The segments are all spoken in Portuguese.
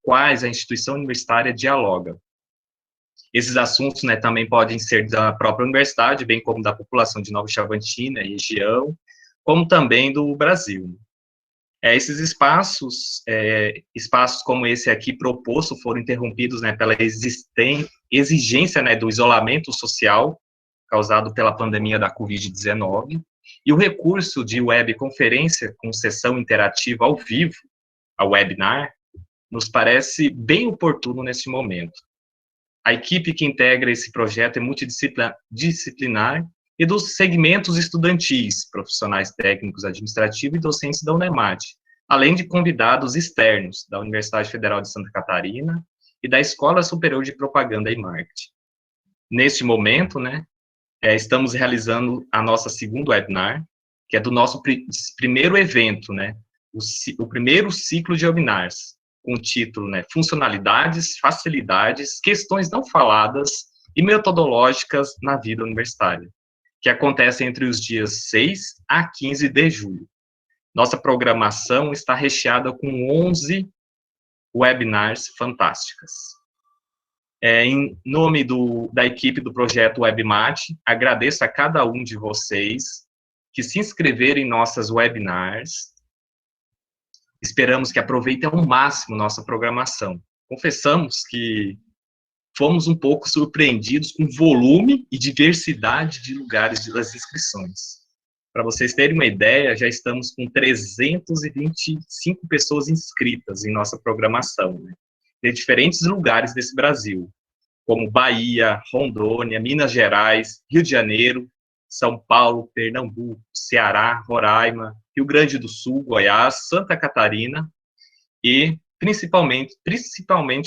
quais a instituição universitária dialoga. Esses assuntos, né, também podem ser da própria universidade, bem como da população de Nova Chavantina e região, como também do Brasil. Esses espaços como esse aqui proposto, foram interrompidos, né, pela exigência, né, do isolamento social causado pela pandemia da Covid-19, e o recurso de webconferência com sessão interativa ao vivo, a webinar, nos parece bem oportuno neste momento. A equipe que integra esse projeto é multidisciplinar e dos segmentos estudantis, profissionais técnicos, administrativos e docentes da UNEMAT, além de convidados externos da Universidade Federal de Santa Catarina e da Escola Superior de Propaganda e Marketing. Neste momento, né, estamos realizando a nossa segunda webinar, que é do nosso primeiro evento, né, o primeiro ciclo de webinars, com o título, né, Funcionalidades, Facilidades, Questões Não Faladas e Metodológicas na Vida Universitária, que acontece entre os dias 6 a 15 de julho. Nossa programação está recheada com 11 webinars fantásticas. Em nome da equipe do projeto WebMat, agradeço a cada um de vocês que se inscreveram em nossas webinars. Esperamos que aproveitem ao máximo nossa programação. Confessamos que fomos um pouco surpreendidos com o volume e diversidade de lugares das inscrições. Para vocês terem uma ideia, já estamos com 325 pessoas inscritas em nossa programação, né, de diferentes lugares desse Brasil, como Bahia, Rondônia, Minas Gerais, Rio de Janeiro, São Paulo, Pernambuco, Ceará, Roraima, Rio Grande do Sul, Goiás, Santa Catarina e principalmente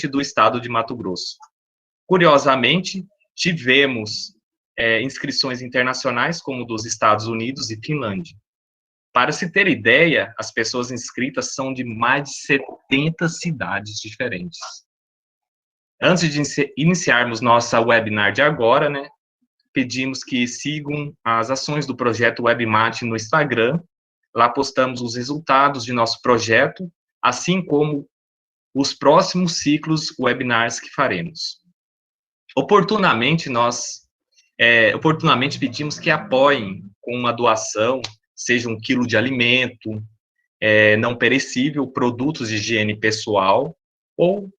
do estado de Mato Grosso. Curiosamente, tivemos inscrições internacionais, como dos Estados Unidos e Finlândia. Para se ter ideia, as pessoas inscritas são de mais de 70 cidades diferentes. Antes de iniciarmos nossa webinar de agora, né, pedimos que sigam as ações do projeto WebMat no Instagram. Lá postamos os resultados de nosso projeto, assim como os próximos ciclos webinars que faremos. Oportunamente pedimos que apoiem com uma doação, seja 1 quilo de alimento não perecível, produtos de higiene pessoal, ou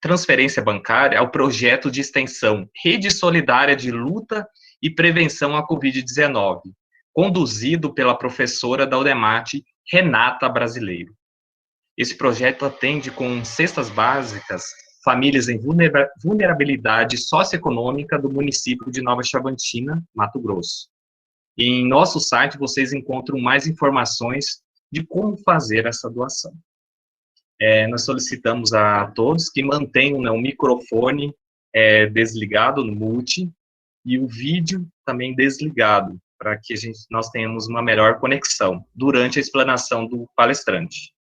transferência bancária ao projeto de extensão Rede Solidária de Luta e Prevenção à Covid-19, conduzido pela professora da UNEMAT, Renata Brasileiro. Esse projeto atende com cestas básicas famílias em vulnerabilidade socioeconômica do município de Nova Chavantina, Mato Grosso. E em nosso site vocês encontram mais informações de como fazer essa doação. Nós solicitamos a todos que mantenham, né, o microfone desligado no mute e o vídeo também desligado, para que nós tenhamos uma melhor conexão durante a explanação do palestrante.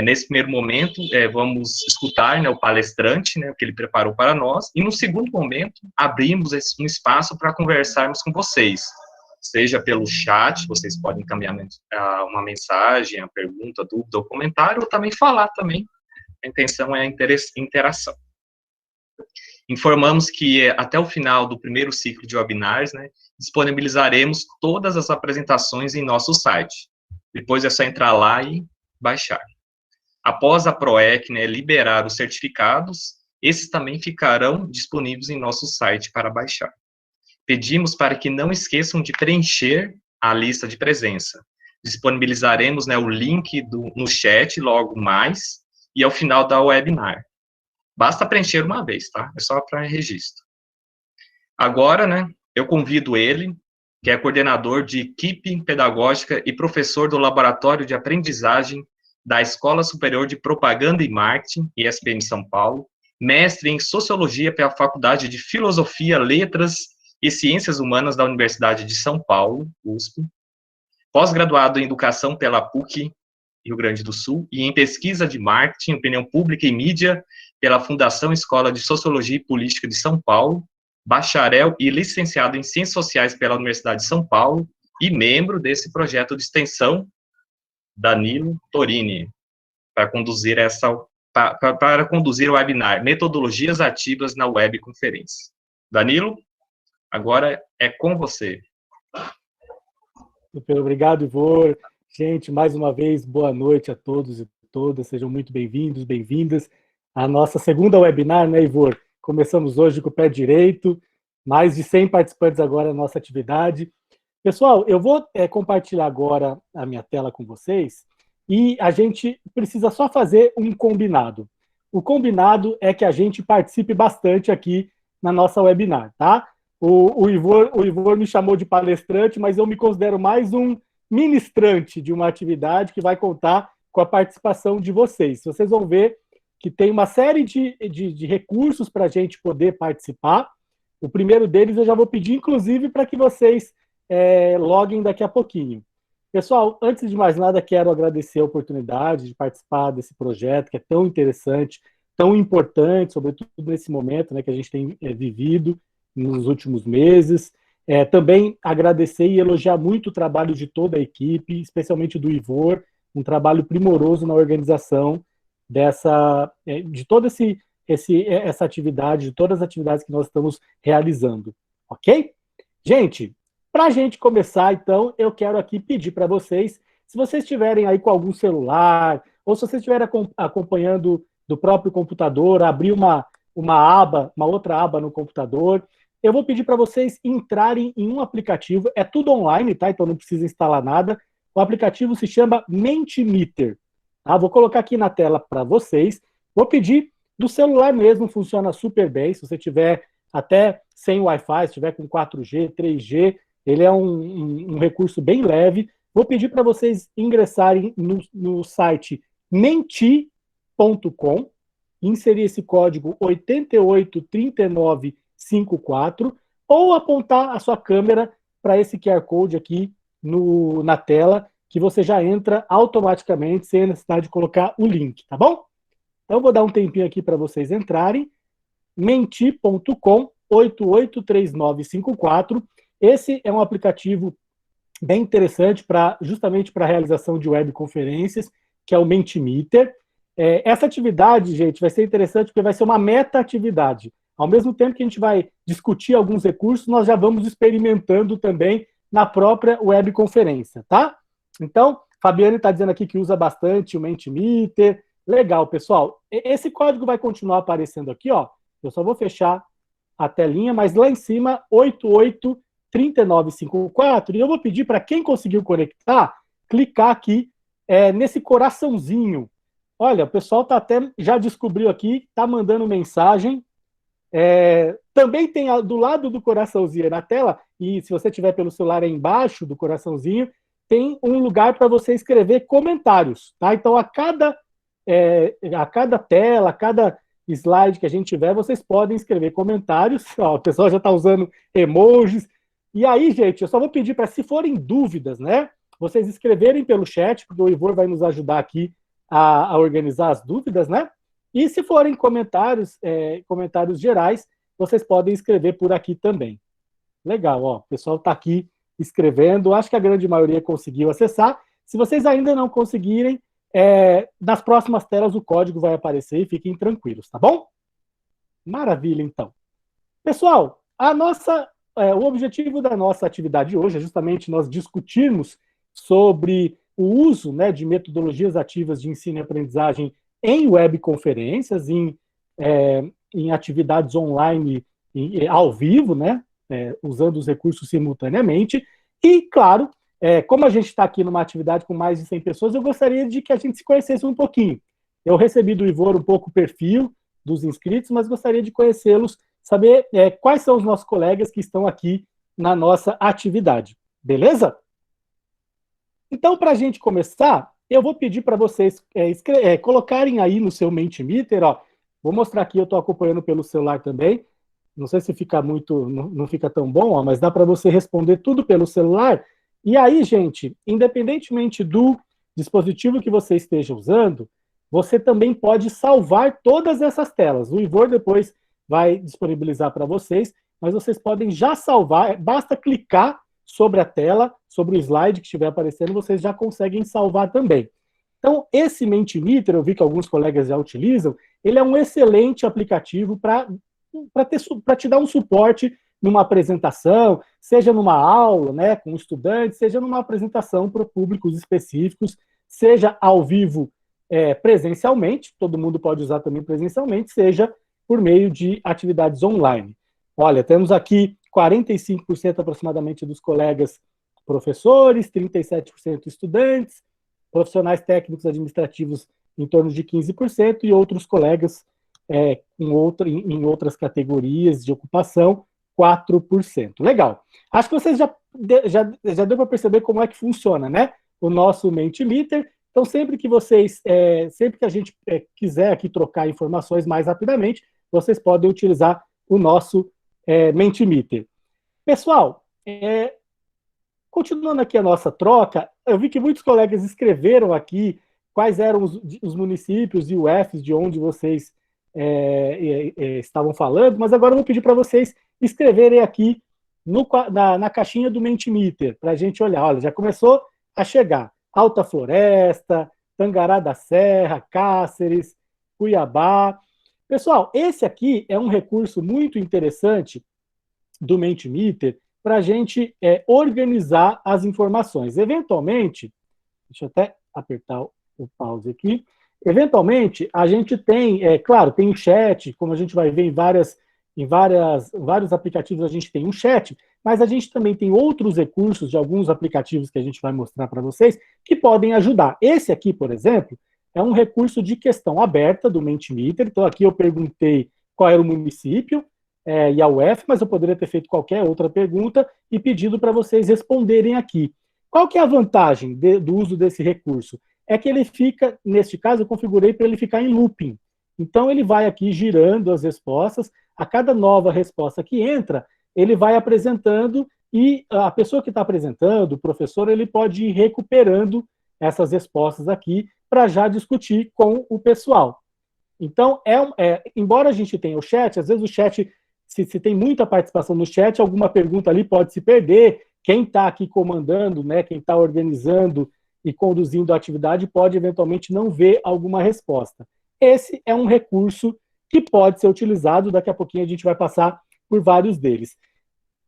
Nesse primeiro momento, vamos escutar, né, o palestrante, né, o que ele preparou para nós, e no segundo momento, abrimos um espaço para conversarmos com vocês, seja pelo chat, vocês podem encaminhar uma mensagem, a pergunta, dúvida ou comentário, ou também falar também, a intenção é a interação. Informamos que até o final do primeiro ciclo de webinars, né, disponibilizaremos todas as apresentações em nosso site. Depois é só entrar lá e baixar. Após a PROEC, né, liberar os certificados, esses também ficarão disponíveis em nosso site para baixar. Pedimos para que não esqueçam de preencher a lista de presença. Disponibilizaremos, né, o link no chat logo mais e ao final da webinar. Basta preencher uma vez, tá? É só para registro. Agora, né, eu convido ele, que é coordenador de equipe pedagógica e professor do Laboratório de Aprendizagem da Escola Superior de Propaganda e Marketing, ESPM São Paulo, mestre em Sociologia pela Faculdade de Filosofia, Letras e Ciências Humanas da Universidade de São Paulo, USP, pós-graduado em Educação pela PUC, Rio Grande do Sul, e em Pesquisa de Marketing, Opinião Pública e Mídia pela Fundação Escola de Sociologia e Política de São Paulo, bacharel e licenciado em Ciências Sociais pela Universidade de São Paulo, e membro desse projeto de extensão, Danilo Torini, para conduzir essa para conduzir o webinar Metodologias Ativas na Webconferência. Danilo, agora é com você. Super obrigado, Ivor. Gente, mais uma vez, boa noite a todos e todas. Sejam muito bem-vindos, bem-vindas à nossa segunda webinar, né, Ivor? Começamos hoje com o pé direito, mais de 100 participantes agora na nossa atividade. Pessoal, eu vou compartilhar agora a minha tela com vocês e a gente precisa só fazer um combinado. O combinado é que a gente participe bastante aqui na nossa webinar, tá? O Ivor me chamou de palestrante, mas eu me considero mais um ministrante de uma atividade que vai contar com a participação de vocês. Vocês vão ver que tem uma série de recursos para a gente poder participar. O primeiro deles eu já vou pedir, inclusive, para que vocês loguem daqui a pouquinho. Pessoal, antes de mais nada, quero agradecer a oportunidade de participar desse projeto, que é tão interessante, tão importante, sobretudo nesse momento, né, que a gente tem vivido nos últimos meses. Também agradecer e elogiar muito o trabalho de toda a equipe, especialmente do Ivor, um trabalho primoroso na organização de toda essa atividade, de todas as atividades que nós estamos realizando. Ok? Gente, para a gente começar, então, eu quero aqui pedir para vocês, se vocês estiverem aí com algum celular, ou se vocês estiverem acompanhando do próprio computador, abrir uma outra aba no computador, eu vou pedir para vocês entrarem em um aplicativo, é tudo online, tá? Então não precisa instalar nada. O aplicativo se chama Mentimeter. Tá? Vou colocar aqui na tela para vocês. Vou pedir do celular mesmo, funciona super bem. Se você tiver até sem Wi-Fi, se tiver com 4G, 3G, ele é um recurso bem leve. Vou pedir para vocês ingressarem no site menti.com, inserir esse código 883954, ou apontar a sua câmera para esse QR Code aqui na tela, que você já entra automaticamente, sem a necessidade de colocar o link, tá bom? Então, vou dar um tempinho aqui para vocês entrarem. Menti.com, 883954. Esse é um aplicativo bem interessante justamente para a realização de webconferências, que é o Mentimeter. Essa atividade, gente, vai ser interessante porque vai ser uma meta-atividade. Ao mesmo tempo que a gente vai discutir alguns recursos, nós já vamos experimentando também na própria webconferência, tá? Então, Fabiane está dizendo aqui que usa bastante o Mentimeter. Legal, pessoal. Esse código vai continuar aparecendo aqui, ó. Eu só vou fechar a telinha, mas lá em cima, 883954, e eu vou pedir para quem conseguiu conectar, clicar aqui nesse coraçãozinho. Olha, o pessoal já descobriu aqui, está mandando mensagem. Também tem do lado do coraçãozinho na tela, e se você tiver pelo celular embaixo do coraçãozinho, tem um lugar para você escrever comentários, tá? Então, a cada tela, a cada slide que a gente tiver, vocês podem escrever comentários. Ó, o pessoal já está usando emojis. E aí, gente, eu só vou pedir para, se forem dúvidas, né, vocês escreverem pelo chat, porque o Ivor vai nos ajudar aqui a organizar as dúvidas, né? E se forem comentários gerais, vocês podem escrever por aqui também. Legal, ó, o pessoal está aqui escrevendo, acho que a grande maioria conseguiu acessar. Se vocês ainda não conseguirem, nas próximas telas o código vai aparecer e fiquem tranquilos, tá bom? Maravilha, então. Pessoal, o objetivo da nossa atividade hoje é justamente nós discutirmos sobre o uso, né, de metodologias ativas de ensino e aprendizagem em webconferências, em atividades online ao vivo, né, usando os recursos simultaneamente. E, claro, como a gente está aqui numa atividade com mais de 100 pessoas, eu gostaria de que a gente se conhecesse um pouquinho. Eu recebi do Ivor um pouco o perfil dos inscritos, mas gostaria de conhecê-los, saber quais são os nossos colegas que estão aqui na nossa atividade. Beleza? Então, para a gente começar, eu vou pedir para vocês colocarem aí no seu Mentimeter, ó. Vou mostrar aqui, eu estou acompanhando pelo celular também. Não sei se fica não fica tão bom, ó, mas dá para você responder tudo pelo celular. E aí, gente, independentemente do dispositivo que você esteja usando, você também pode salvar todas essas telas. O Ivor depois vai disponibilizar para vocês, mas vocês podem já salvar, basta clicar sobre a tela, sobre o slide que estiver aparecendo, vocês já conseguem salvar também. Então, esse Mentimeter, eu vi que alguns colegas já utilizam, ele é um excelente aplicativo para te dar um suporte numa apresentação, seja numa aula, né, com estudantes, seja numa apresentação para públicos específicos, seja ao vivo presencialmente, todo mundo pode usar também presencialmente, seja por meio de atividades online. Olha, temos aqui 45% aproximadamente dos colegas professores, 37% estudantes, profissionais técnicos administrativos em torno de 15% e outros colegas em outras categorias de ocupação, 4%. Legal. Acho que vocês já deu para perceber como é que funciona, né? O nosso Mentimeter. Então, sempre que a gente quiser aqui trocar informações mais rapidamente, vocês podem utilizar o nosso Mentimeter. Pessoal, continuando aqui a nossa troca, eu vi que muitos colegas escreveram aqui quais eram os municípios e UFs de onde vocês estavam falando, mas agora eu vou pedir para vocês escreverem aqui na caixinha do Mentimeter, para a gente olhar. Olha, já começou a chegar Alta Floresta, Tangará da Serra, Cáceres, Cuiabá. Pessoal, esse aqui é um recurso muito interessante do Mentimeter para a gente organizar as informações. Eventualmente, deixa eu até apertar o pause aqui. Eventualmente, a gente tem, claro, tem o chat, como a gente vai ver em vários aplicativos a gente tem um chat, mas a gente também tem outros recursos de alguns aplicativos que a gente vai mostrar para vocês que podem ajudar. Esse aqui, por exemplo, é um recurso de questão aberta do Mentimeter. Então, aqui eu perguntei qual era o município e a UF, mas eu poderia ter feito qualquer outra pergunta e pedido para vocês responderem aqui. Qual que é a vantagem do uso desse recurso? É que ele fica, neste caso, eu configurei para ele ficar em looping. Então, ele vai aqui girando as respostas. A cada nova resposta que entra, ele vai apresentando e a pessoa que está apresentando, o professor, ele pode ir recuperando essas respostas aqui para já discutir com o pessoal. Então, embora a gente tenha o chat, às vezes o chat, se tem muita participação no chat, alguma pergunta ali pode se perder. Quem está aqui comandando, né, quem está organizando e conduzindo a atividade pode eventualmente não ver alguma resposta. Esse é um recurso que pode ser utilizado, daqui a pouquinho a gente vai passar por vários deles.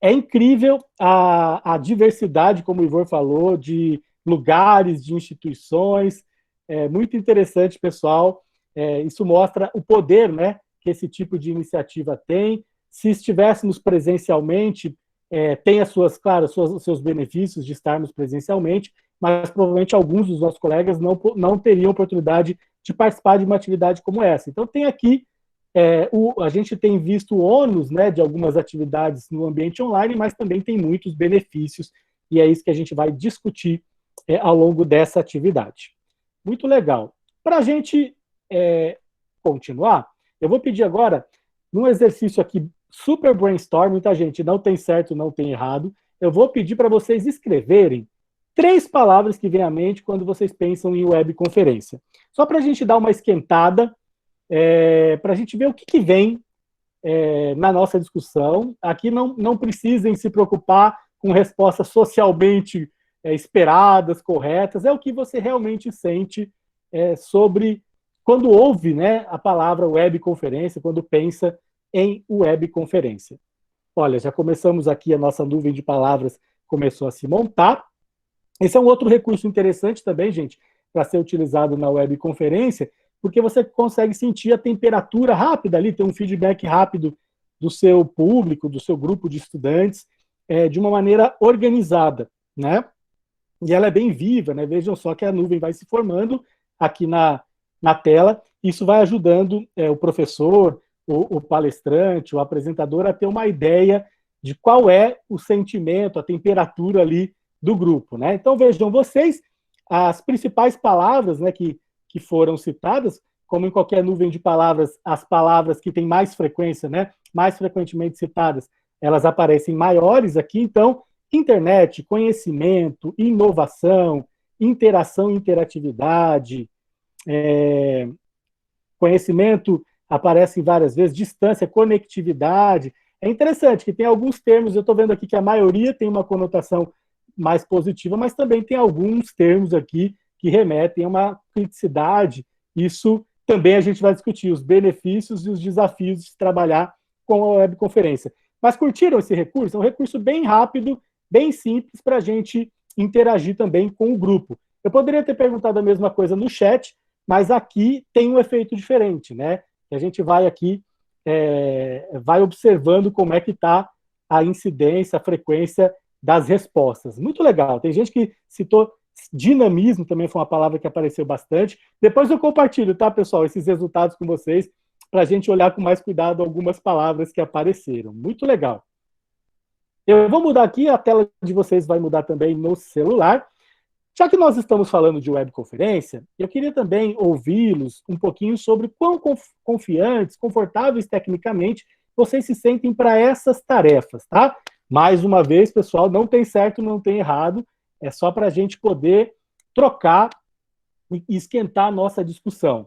É incrível a diversidade, como o Ivor falou, de lugares, de instituições. É muito interessante, pessoal. Isso mostra o poder, né, que esse tipo de iniciativa tem. Se estivéssemos presencialmente, tem os seus benefícios de estarmos presencialmente, mas provavelmente alguns dos nossos colegas não teriam oportunidade de participar de uma atividade como essa. Então, tem aqui, a gente tem visto o ônus, né, de algumas atividades no ambiente online, mas também tem muitos benefícios, e é isso que a gente vai discutir ao longo dessa atividade. Muito legal. Para a gente continuar, eu vou pedir agora, num exercício aqui super brainstorming, tá, gente? Não tem certo, não tem errado. Eu vou pedir para vocês escreverem 3 palavras que vêm à mente quando vocês pensam em webconferência. Só para a gente dar uma esquentada, para a gente ver o que vem na nossa discussão. Aqui não precisem se preocupar com respostas socialmente esperadas, corretas. É o que você realmente sente sobre quando ouve, né, a palavra webconferência, quando pensa em webconferência. Olha, já começamos aqui, a nossa nuvem de palavras começou a se montar. Esse é um outro recurso interessante também, gente, para ser utilizado na webconferência, porque você consegue sentir a temperatura rápida ali, ter um feedback rápido do seu público, do seu grupo de estudantes, de uma maneira organizada, né? E ela é bem viva, né? Vejam só que a nuvem vai se formando aqui na tela. Isso vai ajudando o professor, o palestrante, o apresentador a ter uma ideia de qual é o sentimento, a temperatura ali do grupo, né? Então, vejam vocês, as principais palavras, né, que foram citadas, como em qualquer nuvem de palavras, as palavras que têm mais frequência, né, mais frequentemente citadas, elas aparecem maiores aqui. Então, internet, conhecimento, inovação, interação e interatividade, conhecimento aparece várias vezes, distância, conectividade. É interessante que tem alguns termos, eu estou vendo aqui que a maioria tem uma conotação mais positiva, mas também tem alguns termos aqui que remetem a uma criticidade. Isso também a gente vai discutir, os benefícios e os desafios de trabalhar com a webconferência. Mas curtiram esse recurso? É um recurso bem rápido, bem simples, para a gente interagir também com o grupo. Eu poderia ter perguntado a mesma coisa no chat, mas aqui tem um efeito diferente, né? A gente vai aqui, vai observando como é que está a incidência, a frequência das respostas. Muito legal. Tem gente que citou dinamismo, também foi uma palavra que apareceu bastante. Depois eu compartilho, tá, pessoal, esses resultados com vocês, para a gente olhar com mais cuidado algumas palavras que apareceram. Muito legal. Eu vou mudar aqui, a tela de vocês vai mudar também no celular. Já que nós estamos falando de webconferência, eu queria também ouvi-los um pouquinho sobre quão confiantes, confortáveis tecnicamente vocês se sentem para essas tarefas, tá? Mais uma vez, pessoal, não tem certo, não tem errado, é só para a gente poder trocar e esquentar a nossa discussão.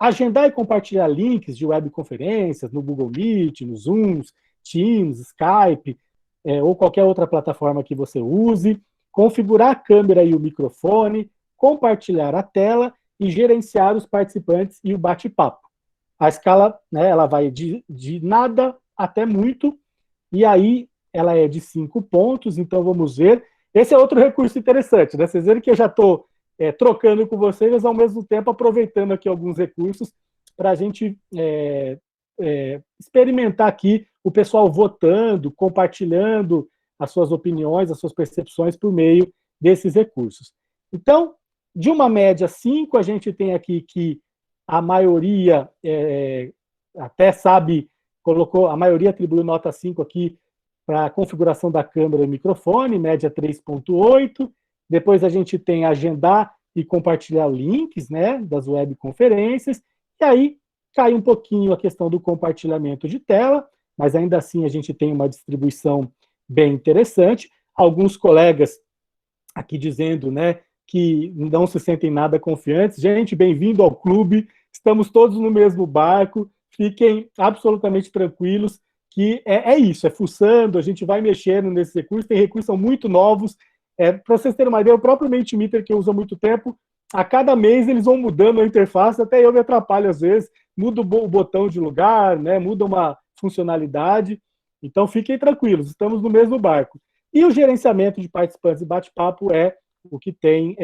Agendar e compartilhar links de webconferências no Google Meet, no Zoom, Teams, Skype, ou qualquer outra plataforma que você use, configurar a câmera e o microfone, compartilhar a tela e gerenciar os participantes e o bate-papo. A escala, né, ela vai de nada até muito, e aí ela é de 5 pontos, então vamos ver. Esse é outro recurso interessante, né? Vocês viram que eu já estou trocando com vocês, mas ao mesmo tempo aproveitando aqui alguns recursos para a gente experimentar aqui o pessoal votando, compartilhando as suas opiniões, as suas percepções por meio desses recursos. Então, de uma média 5, a gente tem aqui que a maioria até sabe, colocou, a maioria atribuiu nota 5 aqui para a configuração da câmera e microfone, média 3.8. Depois a gente tem agendar e compartilhar links, né, das webconferências. E aí cai um pouquinho a questão do compartilhamento de tela, mas ainda assim a gente tem uma distribuição bem interessante. Alguns colegas aqui dizendo, né, que não se sentem nada confiantes. Gente, bem-vindo ao clube, estamos todos no mesmo barco, fiquem absolutamente tranquilos, que é isso, é fuçando, a gente vai mexendo nesses recursos, tem recursos são muito novos. Para vocês terem uma ideia, o próprio Mentimeter, que eu uso há muito tempo, a cada mês eles vão mudando a interface, até eu me atrapalho às vezes, muda o botão de lugar, né, muda uma funcionalidade. Então, fiquem tranquilos, estamos no mesmo barco. E o gerenciamento de participantes e bate-papo é o que tem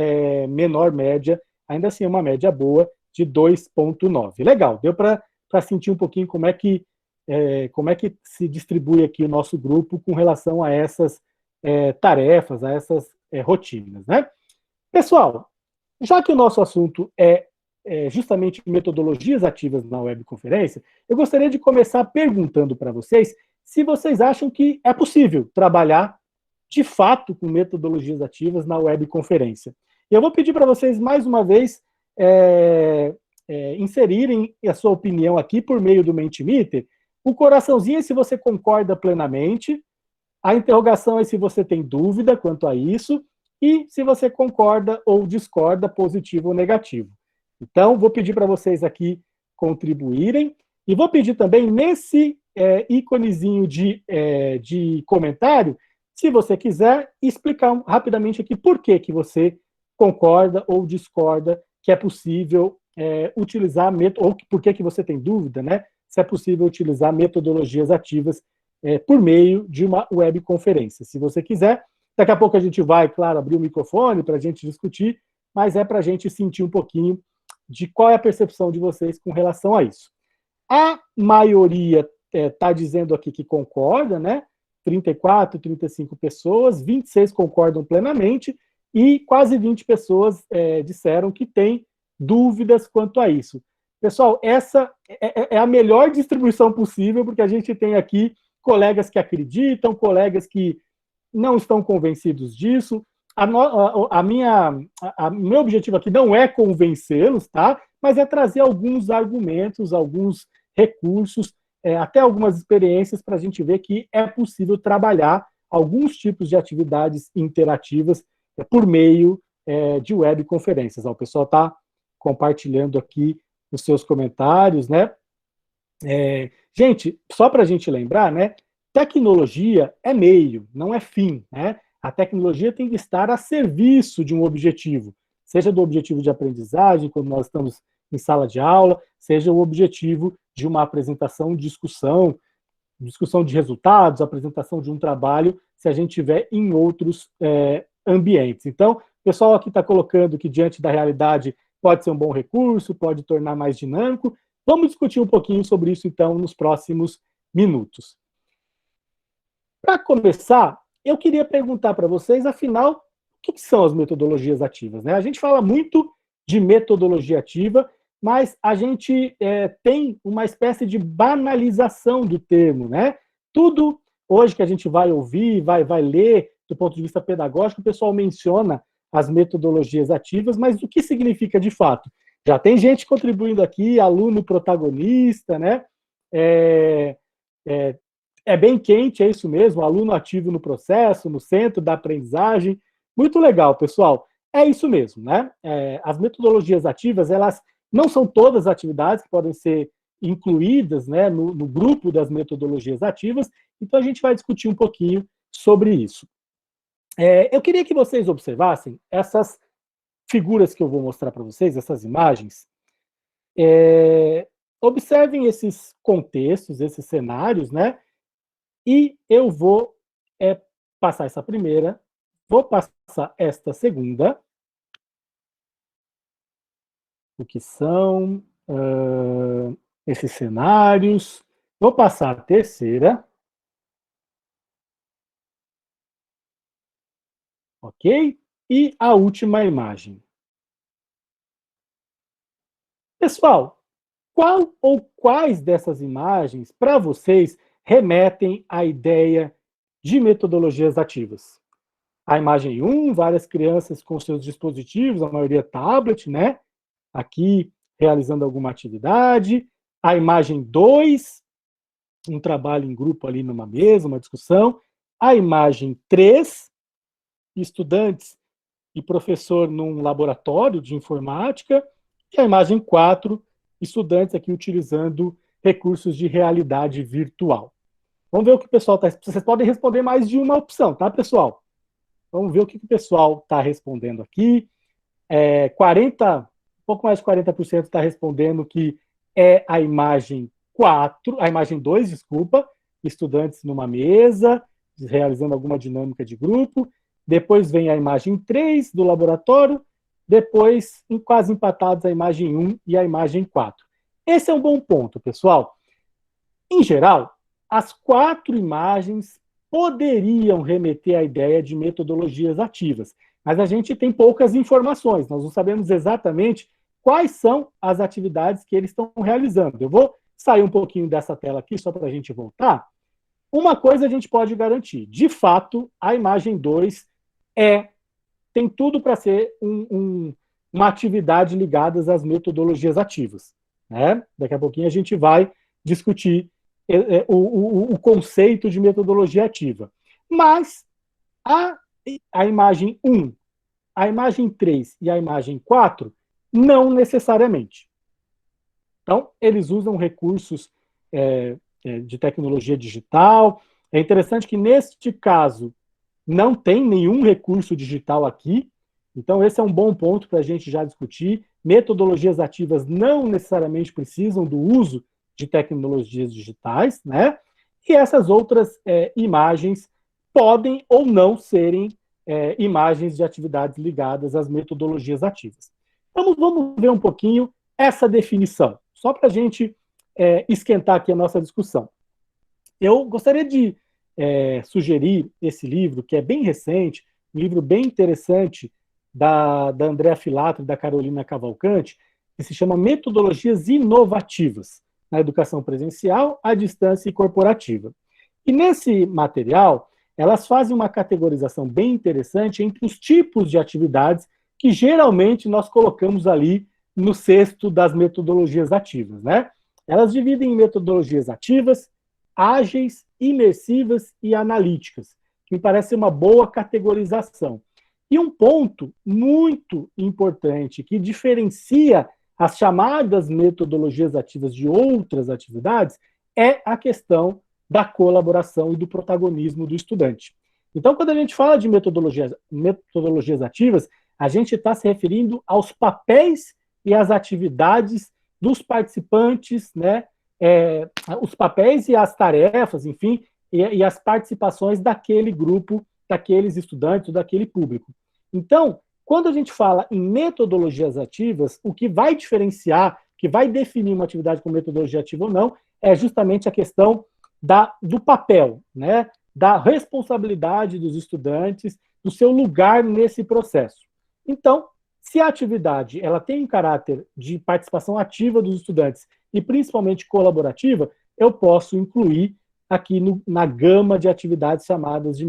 menor média, ainda assim é uma média boa, de 2.9. Legal, deu para sentir um pouquinho como é que se distribui aqui o nosso grupo com relação a essas tarefas, a essas rotinas, né? Pessoal, já que o nosso assunto é justamente metodologias ativas na webconferência, eu gostaria de começar perguntando para vocês se vocês acham que é possível trabalhar, de fato, com metodologias ativas na webconferência. E eu vou pedir para vocês, mais uma vez, inserirem a sua opinião aqui por meio do Mentimeter. O coraçãozinho é se você concorda plenamente, a interrogação é se você tem dúvida quanto a isso, e se você concorda ou discorda, positivo ou negativo. Então, vou pedir para vocês aqui contribuírem, e vou pedir também nesse íconezinho de comentário, se você quiser, explicar rapidamente aqui por que você concorda ou discorda que é possível utilizar, ou por que você tem dúvida, né? Se é possível utilizar metodologias ativas por meio de uma webconferência. Se você quiser, daqui a pouco a gente vai, claro, abrir o microfone para a gente discutir, mas é para a gente sentir um pouquinho de qual é a percepção de vocês com relação a isso. A maioria está dizendo aqui que concorda, né? 34, 35 pessoas, 26 concordam plenamente e quase 20 pessoas disseram que têm dúvidas quanto a isso. Pessoal, essa é a melhor distribuição possível, porque a gente tem aqui colegas que acreditam, colegas que não estão convencidos disso. Meu objetivo aqui não é convencê-los, tá? Mas é trazer alguns argumentos, alguns recursos, até algumas experiências para a gente ver que é possível trabalhar alguns tipos de atividades interativas por meio de webconferências. O pessoal está compartilhando aqui os seus comentários, né? Gente, só para a gente lembrar, né? Tecnologia é meio, não é fim, né? A tecnologia tem que estar a serviço de um objetivo. seja do objetivo de aprendizagem, quando nós estamos em sala de aula, seja o objetivo de uma apresentação, discussão de resultados, apresentação de um trabalho, se a gente estiver em outros ambientes. Então, o pessoal aqui está colocando que diante da realidade pode ser um bom recurso, pode tornar mais dinâmico. Vamos discutir um pouquinho sobre isso, então, nos próximos minutos. Para começar, eu queria perguntar para vocês, afinal, o que são as metodologias ativas, né? A gente fala muito de metodologia ativa, mas a gente tem uma espécie de banalização do termo, né? Tudo hoje que a gente vai ouvir, vai ler, do ponto de vista pedagógico, o pessoal menciona as metodologias ativas, mas o que significa de fato? Já tem gente contribuindo aqui, aluno protagonista, né? É bem quente, é isso mesmo, aluno ativo no processo, no centro da aprendizagem. Muito legal, pessoal. É isso mesmo, né? As metodologias ativas, elas não são todas as atividades que podem ser incluídas, né, no grupo das metodologias ativas, então a gente vai discutir um pouquinho sobre isso. Eu queria que vocês observassem essas figuras que eu vou mostrar para vocês, essas imagens. Observem esses contextos, esses cenários, né? E eu vou passar essa primeira, vou passar esta segunda, o que são esses cenários, vou passar a terceira, ok? E a última imagem. Pessoal, qual ou quais dessas imagens, para vocês, remetem à ideia de metodologias ativas? A imagem 1, várias crianças com seus dispositivos, a maioria tablet, né? Aqui, realizando alguma atividade. A imagem 2, um trabalho em grupo ali numa mesa, uma discussão. A imagem 3, estudantes e professor num laboratório de informática. E a imagem 4, estudantes aqui utilizando recursos de realidade virtual. Vamos ver o que o pessoal está... Vocês podem responder mais de uma opção, tá, pessoal? Vamos ver o que o pessoal está respondendo aqui. Um pouco mais de 40% está respondendo que é a imagem 4, a imagem 2, desculpa, estudantes numa mesa, realizando alguma dinâmica de grupo. Depois vem a imagem 3 do laboratório, depois, quase empatados, a imagem 1 e a imagem 4. Esse é um bom ponto, pessoal. Em geral, as 4 imagens poderiam remeter à ideia de metodologias ativas, mas a gente tem poucas informações, nós não sabemos exatamente quais são as atividades que eles estão realizando. Eu vou sair um pouquinho dessa tela aqui, só para a gente voltar. Uma coisa a gente pode garantir, de fato, a imagem 2 tem tudo para ser uma atividade ligada às metodologias ativas, né? Daqui a pouquinho a gente vai discutir o conceito de metodologia ativa. Mas a imagem 1, a imagem 3 e a imagem 4, não necessariamente. Então, eles usam recursos de tecnologia digital. É interessante que, neste caso, não tem nenhum recurso digital aqui. Então, esse é um bom ponto para a gente já discutir. Metodologias ativas não necessariamente precisam do uso de tecnologias digitais, né? E essas outras imagens podem ou não serem imagens de atividades ligadas às metodologias ativas. Então, vamos ver um pouquinho essa definição, só para a gente esquentar aqui a nossa discussão. Eu gostaria de sugerir esse livro, que é bem recente, um livro bem interessante, da Andrea Filatro e da Carolina Cavalcante, que se chama Metodologias Inovativas na Educação Presencial, à Distância e Corporativa. E nesse material, elas fazem uma categorização bem interessante entre os tipos de atividades que geralmente nós colocamos ali no cesto das metodologias ativas, né? Elas dividem em metodologias ativas, ágeis, imersivas e analíticas, que me parece uma boa categorização. E um ponto muito importante que diferencia as chamadas metodologias ativas de outras atividades é a questão da colaboração e do protagonismo do estudante. Então, quando a gente fala de metodologias ativas, a gente está se referindo aos papéis e às atividades dos participantes, né? Os papéis e as tarefas, enfim, e as participações daquele grupo, daqueles estudantes, daquele público. Então, quando a gente fala em metodologias ativas, o que vai diferenciar, que vai definir uma atividade com metodologia ativa ou não, é justamente a questão do papel, né? Da responsabilidade dos estudantes, do seu lugar nesse processo. Então, se a atividade ela tem um caráter de participação ativa dos estudantes e principalmente colaborativa, eu posso incluir aqui na gama de atividades chamadas de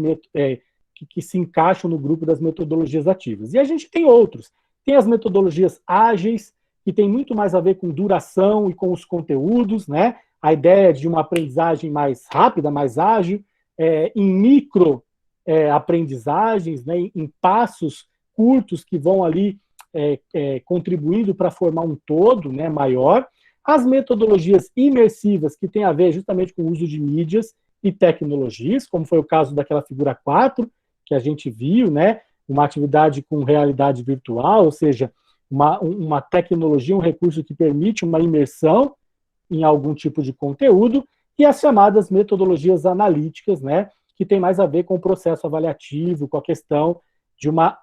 que se encaixam no grupo das metodologias ativas. E a gente tem outros. Tem as metodologias ágeis, que tem muito mais a ver com duração e com os conteúdos, né? A ideia de uma aprendizagem mais rápida, mais ágil, em micro aprendizagens, né? Em passos curtos que vão ali contribuindo para formar um todo, né, maior. As metodologias imersivas, que têm a ver justamente com o uso de mídias e tecnologias, como foi o caso daquela figura 4, que a gente viu, né, uma atividade com realidade virtual, ou seja, uma tecnologia, um recurso que permite uma imersão em algum tipo de conteúdo, e as chamadas metodologias analíticas, né, que tem mais a ver com o processo avaliativo, com a questão de uma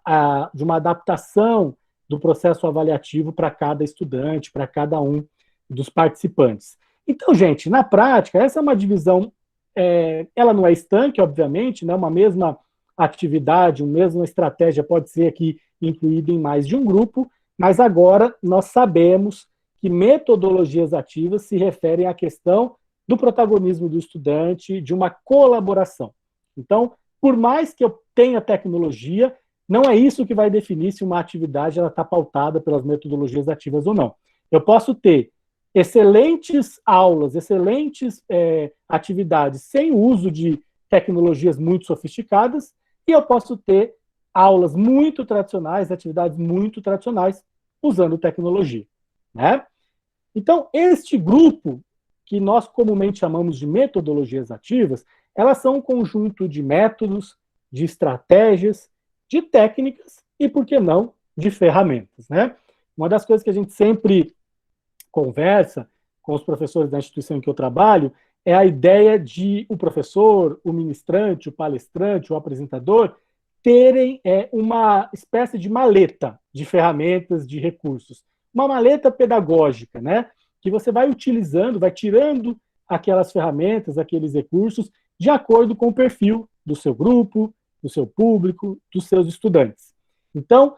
adaptação do processo avaliativo para cada estudante, para cada um dos participantes. Então, gente, na prática, essa é uma divisão, ela não é estanque, obviamente, né, uma mesma atividade, uma mesma estratégia pode ser aqui incluída em mais de um grupo, mas agora nós sabemos que metodologias ativas se referem à questão do protagonismo do estudante, de uma colaboração. Então, por mais que eu tenha tecnologia, não é isso que vai definir se uma atividade está pautada pelas metodologias ativas ou não. Eu posso ter excelentes aulas, excelentes atividades sem o uso de tecnologias muito sofisticadas, e eu posso ter aulas muito tradicionais, atividades muito tradicionais, usando tecnologia, né? Então, este grupo, que nós comumente chamamos de metodologias ativas, elas são um conjunto de métodos, de estratégias, de técnicas e, por que não, de ferramentas, né? Uma das coisas que a gente sempre conversa com os professores da instituição em que eu trabalho é a ideia de o professor, o ministrante, o palestrante, o apresentador terem uma espécie de maleta de ferramentas, de recursos. Uma maleta pedagógica, né? Que você vai utilizando, vai tirando aquelas ferramentas, aqueles recursos, de acordo com o perfil do seu grupo, do seu público, dos seus estudantes. Então,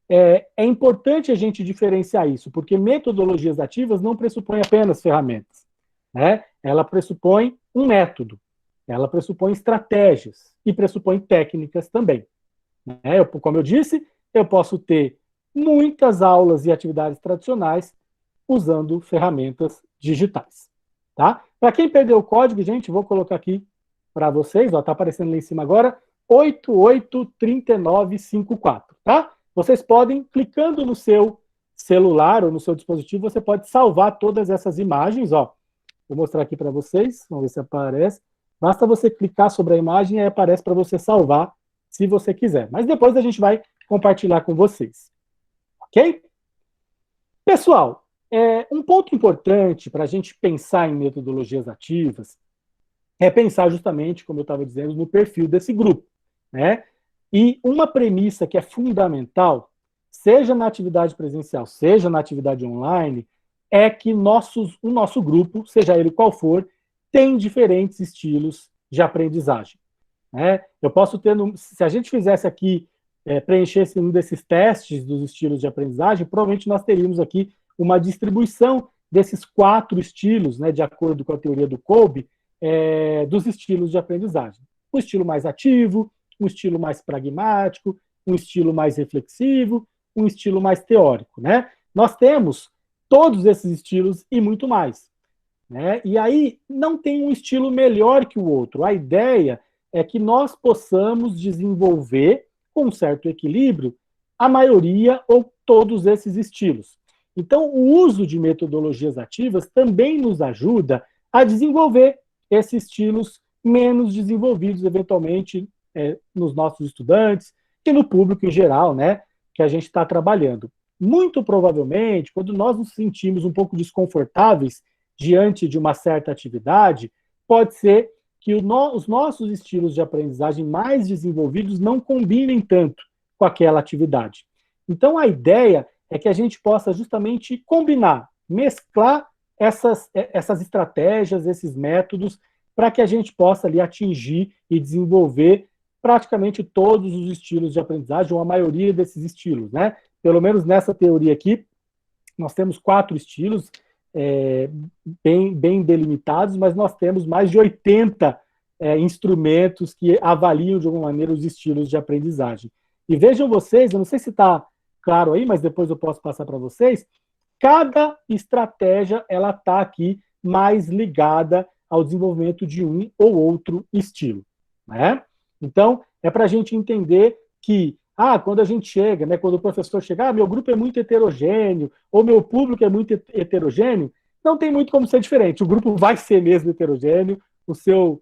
é importante a gente diferenciar isso, porque metodologias ativas não pressupõem apenas ferramentas, né? Ela pressupõe um método, ela pressupõe estratégias e pressupõe técnicas também, né? Como eu disse, eu posso ter muitas aulas e atividades tradicionais usando ferramentas digitais, tá? Para quem perdeu o código, gente, vou colocar aqui para vocês, ó, tá aparecendo lá em cima agora, 883954, tá? Vocês podem, clicando no seu celular ou no seu dispositivo, você pode salvar todas essas imagens, ó. Vou mostrar aqui para vocês, vamos ver se aparece. Basta você clicar sobre a imagem e aparece para você salvar, se você quiser. Mas depois a gente vai compartilhar com vocês. Ok? Pessoal, um ponto importante para a gente pensar em metodologias ativas é pensar justamente, como eu estava dizendo, no perfil desse grupo, né? E uma premissa que é fundamental, seja na atividade presencial, seja na atividade online, é que o nosso grupo, seja ele qual for, tem diferentes estilos de aprendizagem, né? Eu posso ter, se a gente fizesse aqui, preenchesse um desses testes dos estilos de aprendizagem, provavelmente nós teríamos aqui uma distribuição desses 4 estilos, né, de acordo com a teoria do Kolbe, dos estilos de aprendizagem. Um estilo mais ativo, um estilo mais pragmático, um estilo mais reflexivo, um estilo mais teórico, né? Nós temos todos esses estilos e muito mais, né? E aí não tem um estilo melhor que o outro. A ideia é que nós possamos desenvolver, com um certo equilíbrio, a maioria ou todos esses estilos. Então, o uso de metodologias ativas também nos ajuda a desenvolver esses estilos menos desenvolvidos, eventualmente, nos nossos estudantes e no público em geral, né? que a gente está trabalhando. Muito provavelmente, quando nós nos sentimos um pouco desconfortáveis diante de uma certa atividade, pode ser que os nossos estilos de aprendizagem mais desenvolvidos não combinem tanto com aquela atividade. Então, a ideia é que a gente possa justamente combinar, mesclar essas estratégias, esses métodos, para que a gente possa ali atingir e desenvolver praticamente todos os estilos de aprendizagem, ou a maioria desses estilos, né? Pelo menos nessa teoria aqui, nós temos 4 estilos bem delimitados, mas nós temos mais de 80 instrumentos que avaliam de alguma maneira os estilos de aprendizagem. E vejam vocês, eu não sei se está claro aí, mas depois eu posso passar para vocês, cada estratégia ela está aqui mais ligada ao desenvolvimento de um ou outro estilo, né? Então, é para a gente entender que, quando a gente chega, né, quando o professor chega, meu grupo é muito heterogêneo, ou meu público é muito heterogêneo, não tem muito como ser diferente. O grupo vai ser mesmo heterogêneo, o seu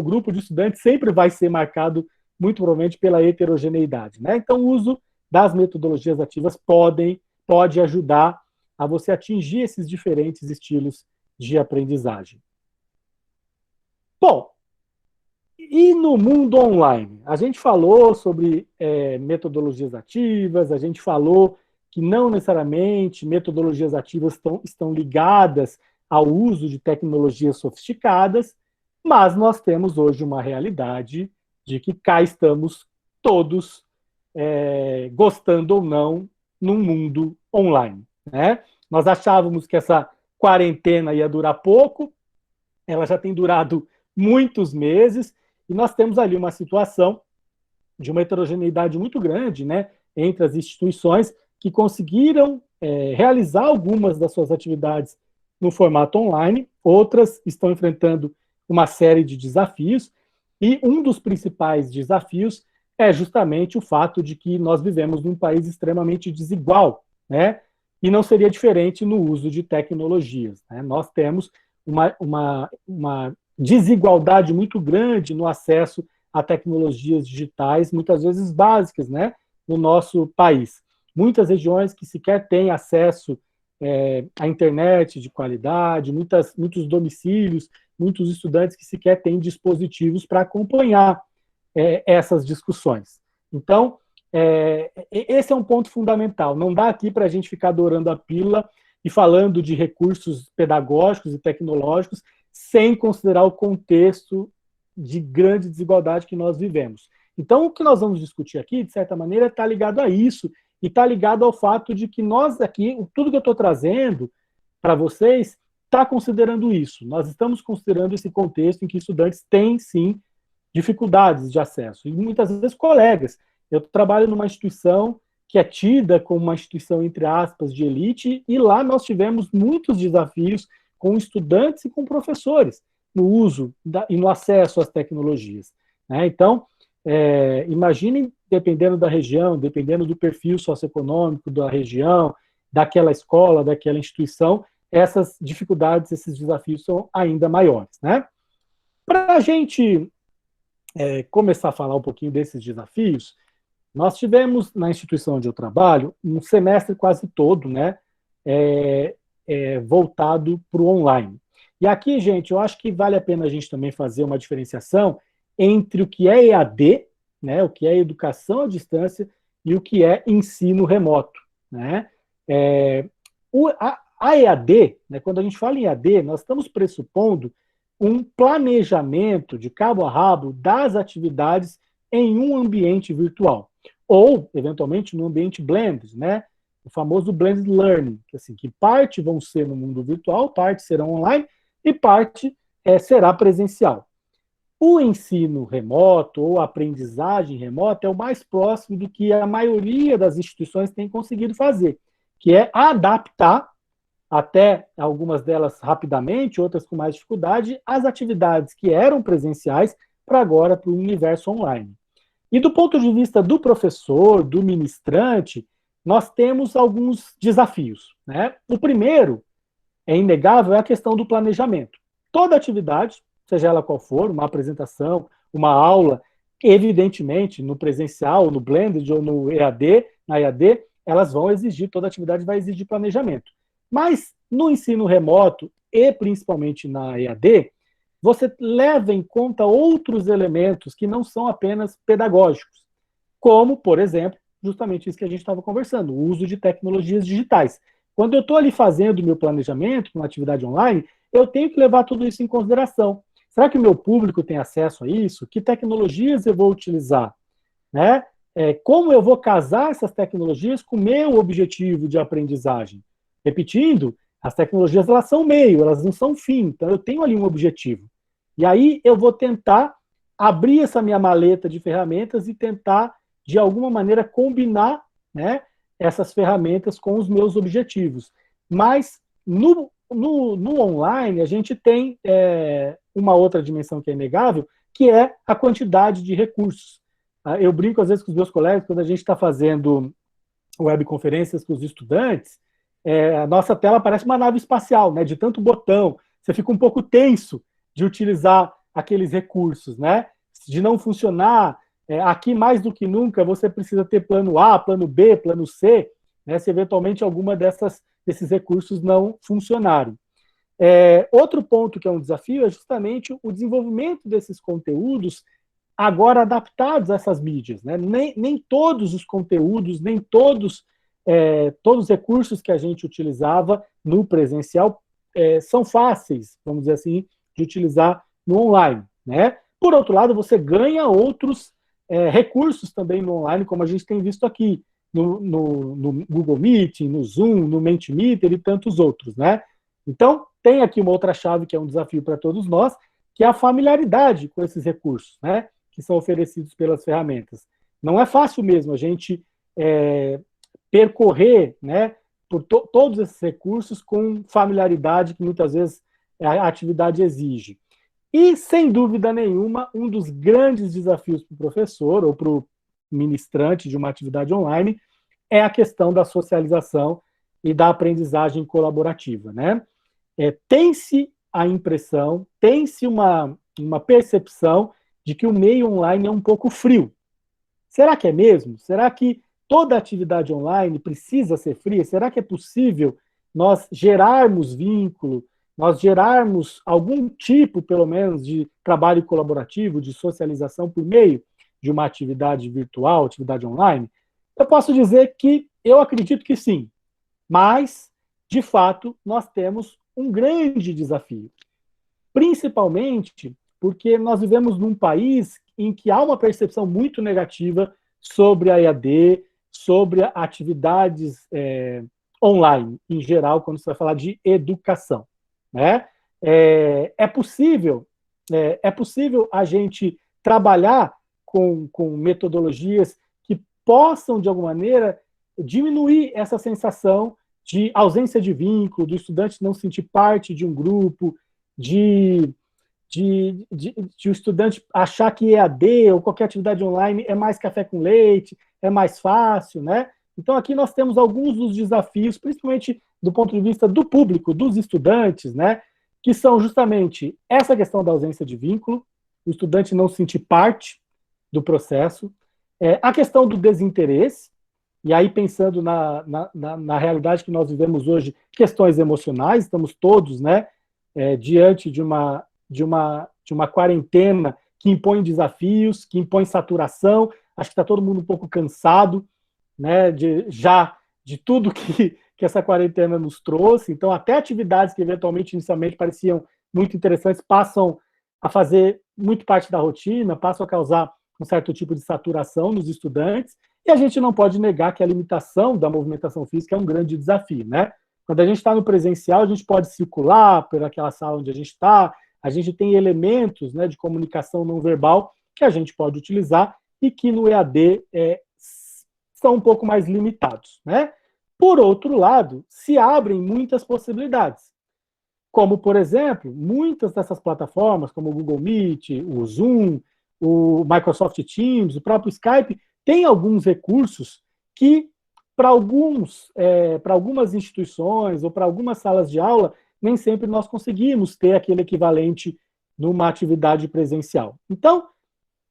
grupo de estudantes sempre vai ser marcado, muito provavelmente, pela heterogeneidade, né? Então, o uso das metodologias ativas pode ajudar a você atingir esses diferentes estilos de aprendizagem. Bom, e no mundo online? A gente falou sobre metodologias ativas, a gente falou que não necessariamente metodologias ativas estão ligadas ao uso de tecnologias sofisticadas, mas nós temos hoje uma realidade de que cá estamos todos, gostando ou não, num mundo online, né? Nós achávamos que essa quarentena ia durar pouco, ela já tem durado muitos meses, e nós temos ali uma situação de uma heterogeneidade muito grande, né, entre as instituições que conseguiram realizar algumas das suas atividades no formato online, outras estão enfrentando uma série de desafios, e um dos principais desafios é justamente o fato de que nós vivemos num país extremamente desigual, né, e não seria diferente no uso de tecnologias, né? Nós temos uma desigualdade muito grande no acesso a tecnologias digitais, muitas vezes básicas, né, no nosso país. Muitas regiões que sequer têm acesso à internet de qualidade, muitos domicílios, muitos estudantes que sequer têm dispositivos para acompanhar essas discussões. Então, esse é um ponto fundamental. Não dá aqui para a gente ficar dourando a pílula e falando de recursos pedagógicos e tecnológicos sem considerar o contexto de grande desigualdade que nós vivemos. Então, o que nós vamos discutir aqui, de certa maneira, está ligado a isso, e está ligado ao fato de que nós aqui, tudo que eu estou trazendo para vocês, está considerando isso. Nós estamos considerando esse contexto em que estudantes têm, sim, dificuldades de acesso, e muitas vezes colegas. Eu trabalho numa instituição que é tida como uma instituição, entre aspas, de elite, e lá nós tivemos muitos desafios com estudantes e com professores no uso e no acesso às tecnologias, né? Então, imaginem, dependendo da região, dependendo do perfil socioeconômico da região, daquela escola, daquela instituição, essas dificuldades, esses desafios são ainda maiores, né? Para a gente começar a falar um pouquinho desses desafios, nós tivemos, na instituição onde eu trabalho, um semestre quase todo, né, voltado para o online. E aqui, gente, eu acho que vale a pena a gente também fazer uma diferenciação entre o que é EAD, né, o que é educação à distância, e o que é ensino remoto, né? A EAD, né, quando a gente fala em EAD, nós estamos pressupondo um planejamento de cabo a rabo das atividades em um ambiente virtual, ou, eventualmente, no ambiente blended, né? O famoso blended learning, que parte vão ser no mundo virtual, parte serão online, e parte será presencial. O ensino remoto, ou a aprendizagem remota, é o mais próximo do que a maioria das instituições tem conseguido fazer, que é adaptar, até algumas delas rapidamente, outras com mais dificuldade, as atividades que eram presenciais para agora para o universo online. E do ponto de vista do professor, do ministrante, nós temos alguns desafios, né? O primeiro, é inegável, é a questão do planejamento. Toda atividade, seja ela qual for, uma apresentação, uma aula, Evidentemente, no presencial, no blended ou no EAD, na EAD, elas vão exigir, toda atividade vai exigir planejamento. Mas no ensino remoto e principalmente na EAD, você leva em conta outros elementos que não são apenas pedagógicos, como, por exemplo, justamente isso que a gente estava conversando, o uso de tecnologias digitais. Quando eu estou ali fazendo o meu planejamento, uma atividade online, eu tenho que levar tudo isso em consideração. Será que o meu público tem acesso a isso? Que tecnologias eu vou utilizar? Né? Como eu vou casar essas tecnologias com o meu objetivo de aprendizagem? Repetindo, as tecnologias elas são meio, elas não são fim, então eu tenho ali um objetivo. E aí eu vou tentar abrir essa minha maleta de ferramentas e tentar, de alguma maneira, combinar, né, essas ferramentas com os meus objetivos. Mas no online, a gente tem uma outra dimensão que é inegável, que é a quantidade de recursos. Eu brinco, às vezes, com os meus colegas, quando a gente está fazendo webconferências com os estudantes, a nossa tela parece uma nave espacial, né, de tanto botão. Você fica um pouco tenso de utilizar aqueles recursos, né? De não funcionar. Aqui, mais do que nunca, você precisa ter plano A, plano B, plano C, né, se eventualmente alguma desses recursos não funcionarem. Outro ponto que é um desafio é justamente o desenvolvimento desses conteúdos agora adaptados a essas mídias. Né? Nem todos os conteúdos, nem todos os recursos que a gente utilizava no presencial são fáceis, vamos dizer assim, de utilizar no online. Né? Por outro lado, você ganha outros recursos também no online, como a gente tem visto aqui, no Google Meet, no Zoom, no Mentimeter e tantos outros. Né? Então, tem aqui uma outra chave que é um desafio para todos nós, que é a familiaridade com esses recursos, né, que são oferecidos pelas ferramentas. Não é fácil mesmo a gente percorrer, né, por todos esses recursos com familiaridade que muitas vezes a atividade exige. E, sem dúvida nenhuma, um dos grandes desafios para o professor ou para o ministrante de uma atividade online é a questão da socialização e da aprendizagem colaborativa, né? Tem-se a impressão, tem-se uma percepção de que o meio online é um pouco frio. Será que é mesmo? Será que toda atividade online precisa ser fria? Será que é possível nós gerarmos vínculo, nós gerarmos algum tipo, pelo menos, de trabalho colaborativo, de socialização por meio de uma atividade virtual, atividade online? Eu posso dizer que eu acredito que sim, mas, de fato, nós temos um grande desafio, principalmente porque nós vivemos num país em que há uma percepção muito negativa sobre a EAD, sobre atividades online, em geral, quando você vai falar de educação. Né? É possível a gente trabalhar com metodologias que possam, de alguma maneira, diminuir essa sensação de ausência de vínculo, do estudante não sentir parte de um grupo, de o estudante achar que EAD ou qualquer atividade online é mais café com leite, é mais fácil, né? Então, aqui nós temos alguns dos desafios, principalmente do ponto de vista do público, dos estudantes, né? Que são justamente essa questão da ausência de vínculo, o estudante não sentir parte do processo, a questão do desinteresse, e aí pensando na realidade que nós vivemos hoje, questões emocionais, estamos todos, né, diante de uma quarentena que impõe desafios, que impõe saturação. Acho que está todo mundo um pouco cansado, né, de tudo que essa quarentena nos trouxe. Então, até atividades que eventualmente, inicialmente, pareciam muito interessantes, passam a fazer muito parte da rotina, passam a causar um certo tipo de saturação nos estudantes. E a gente não pode negar que a limitação da movimentação física é um grande desafio, né? Quando a gente está no presencial, a gente pode circular por aquela sala onde a gente está, a gente tem elementos, né, de comunicação não verbal que a gente pode utilizar e que no EAD são um pouco mais limitados, né? Por outro lado, se abrem muitas possibilidades, como, por exemplo, muitas dessas plataformas, como o Google Meet, o Zoom, o Microsoft Teams, o próprio Skype, tem alguns recursos que, para algumas instituições ou para algumas salas de aula, nem sempre nós conseguimos ter aquele equivalente numa atividade presencial. Então,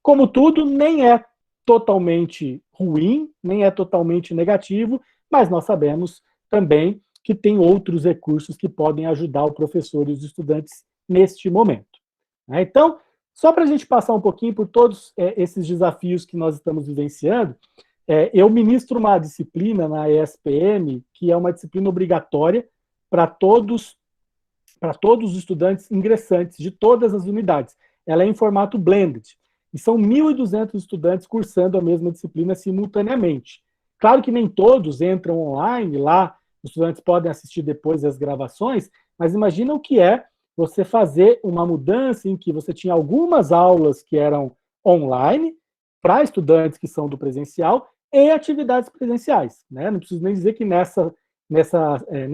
Como tudo, nem é totalmente ruim, nem é totalmente negativo, mas nós sabemos também que tem outros recursos que podem ajudar o professor e os estudantes neste momento. Então, só para a gente passar um pouquinho por todos esses desafios que nós estamos vivenciando, eu ministro uma disciplina na ESPM, que é uma disciplina obrigatória para todos os estudantes ingressantes de todas as unidades. Ela é em formato blended, e são 1.200 estudantes cursando a mesma disciplina simultaneamente. Claro que nem todos entram online, lá os estudantes podem assistir depois as gravações, mas imagina o que é você fazer uma mudança em que você tinha algumas aulas que eram online, para estudantes que são do presencial, e atividades presenciais. Não preciso nem dizer que nesse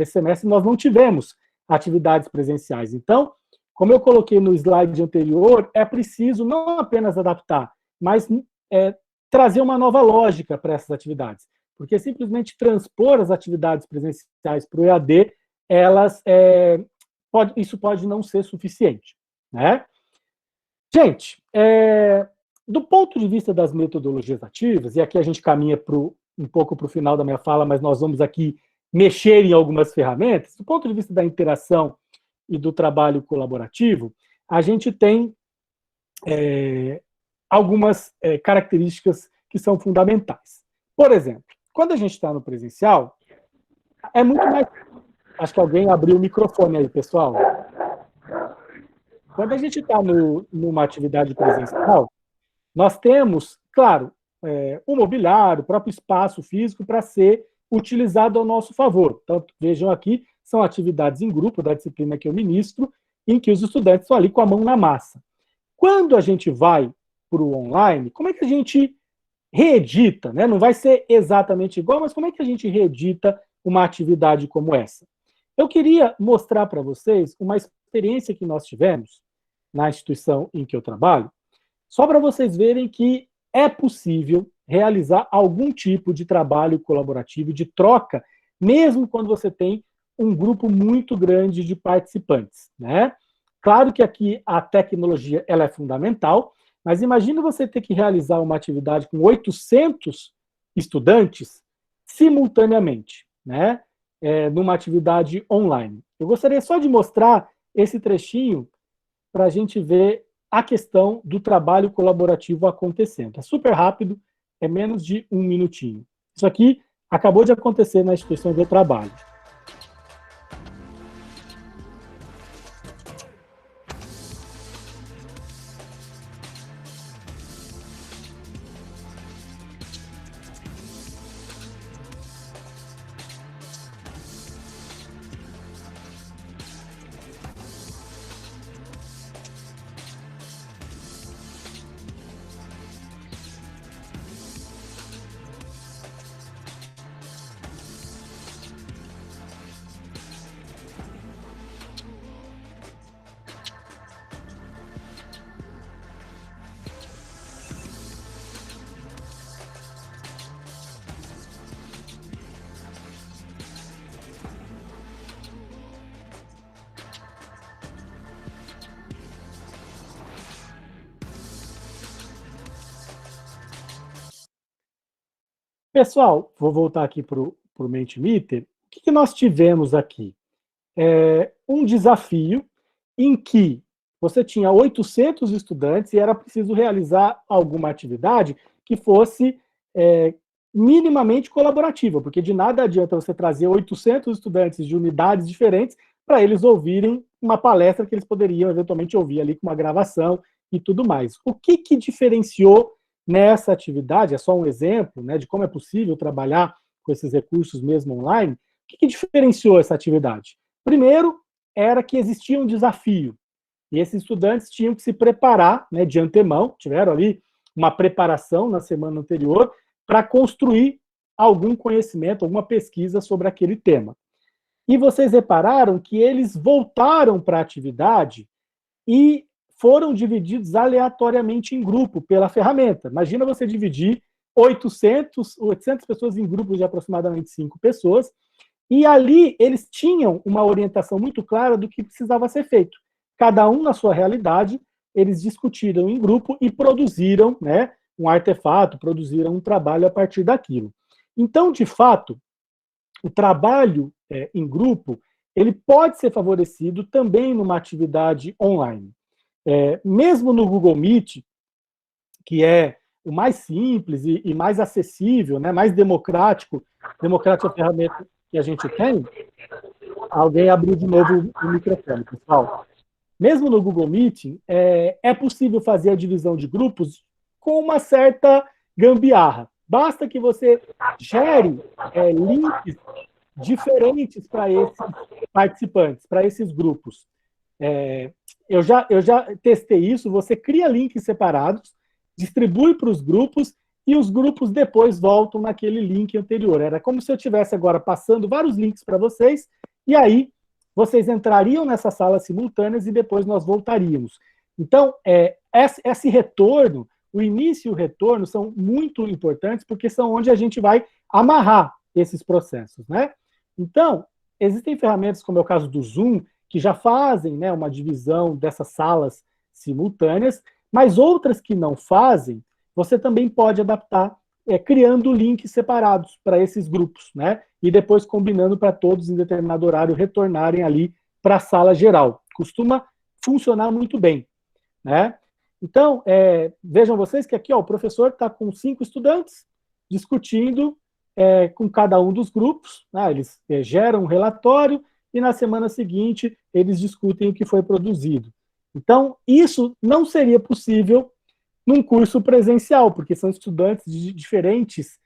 semestre nós não tivemos atividades presenciais. Então, como eu coloquei no slide anterior, é preciso não apenas adaptar, mas trazer uma nova lógica para essas atividades. Porque simplesmente transpor as atividades presenciais para o EAD, isso pode não ser suficiente. Gente, do ponto de vista das metodologias ativas, e aqui a gente caminha um pouco para o final da minha fala, mas nós vamos aqui mexer em algumas ferramentas, do ponto de vista da interação e do trabalho colaborativo, a gente tem algumas características que são fundamentais. Por exemplo, quando a gente está no presencial, é muito mais... Acho que alguém abriu o microfone aí, pessoal. Quando a gente está numa atividade presencial, nós temos, claro, o mobiliário, o próprio espaço físico para ser utilizado ao nosso favor. Então, vejam aqui, são atividades em grupo da disciplina que eu ministro, em que os estudantes estão ali com a mão na massa. Quando a gente vai para o online, como é que a gente reedita? Não vai ser exatamente igual, mas como é que a gente reedita uma atividade como essa? Eu queria mostrar para vocês uma experiência que nós tivemos na instituição em que eu trabalho, só para vocês verem que é possível realizar algum tipo de trabalho colaborativo, de troca, mesmo quando você tem um grupo muito grande de participantes. Claro que aqui a tecnologia ela é fundamental, mas imagina você ter que realizar uma atividade com 800 estudantes simultaneamente, numa atividade online. Eu gostaria só de mostrar esse trechinho para a gente ver a questão do trabalho colaborativo acontecendo. É super rápido, é menos de 1 minutinho. Isso aqui acabou de acontecer na instituição de trabalho. Pessoal, vou voltar aqui para o Mentimeter. O que nós tivemos aqui? Um desafio em que você tinha 800 estudantes e era preciso realizar alguma atividade que fosse minimamente colaborativa, porque de nada adianta você trazer 800 estudantes de unidades diferentes para eles ouvirem uma palestra que eles poderiam eventualmente ouvir ali com uma gravação e tudo mais. O que diferenciou nessa atividade, é só um exemplo de como é possível trabalhar com esses recursos mesmo online, o que diferenciou essa atividade? Primeiro, era que existia um desafio, e esses estudantes tinham que se preparar de antemão, tiveram ali uma preparação na semana anterior, para construir algum conhecimento, alguma pesquisa sobre aquele tema. E vocês repararam que eles voltaram para a atividade e foram divididos aleatoriamente em grupo pela ferramenta. Imagina você dividir 800 pessoas em grupos de aproximadamente 5 pessoas, e ali eles tinham uma orientação muito clara do que precisava ser feito. Cada um na sua realidade, eles discutiram em grupo e produziram, né, um artefato, produziram um trabalho a partir daquilo. Então, de fato, o trabalho em grupo, ele pode ser favorecido também numa atividade online. Mesmo no Google Meet, que é o mais simples e mais acessível, né, mais democrática a ferramenta que a gente tem. Alguém abriu de novo o microfone, pessoal. Mesmo no Google Meet, é possível fazer a divisão de grupos com uma certa gambiarra. Basta que você gere links diferentes para esses participantes, para esses grupos. Eu já testei isso, você cria links separados, distribui para os grupos, e os grupos depois voltam naquele link anterior. Era como se eu estivesse agora passando vários links para vocês, e aí vocês entrariam nessas salas simultâneas e depois nós voltaríamos. Então, esse retorno, o início e o retorno são muito importantes, porque são onde a gente vai amarrar esses processos, né? Então, existem ferramentas, como é o caso do Zoom, que já fazem, né, uma divisão dessas salas simultâneas, mas outras que não fazem, você também pode adaptar, criando links separados para esses grupos, né? E depois combinando para todos em determinado horário retornarem ali para a sala geral. Costuma funcionar muito bem, né? Então, vejam vocês que aqui, ó, o professor está com 5 estudantes discutindo com cada um dos grupos, né? Eles geram um relatório e na semana seguinte eles discutem o que foi produzido. Então, isso não seria possível num curso presencial, porque são estudantes de diferentes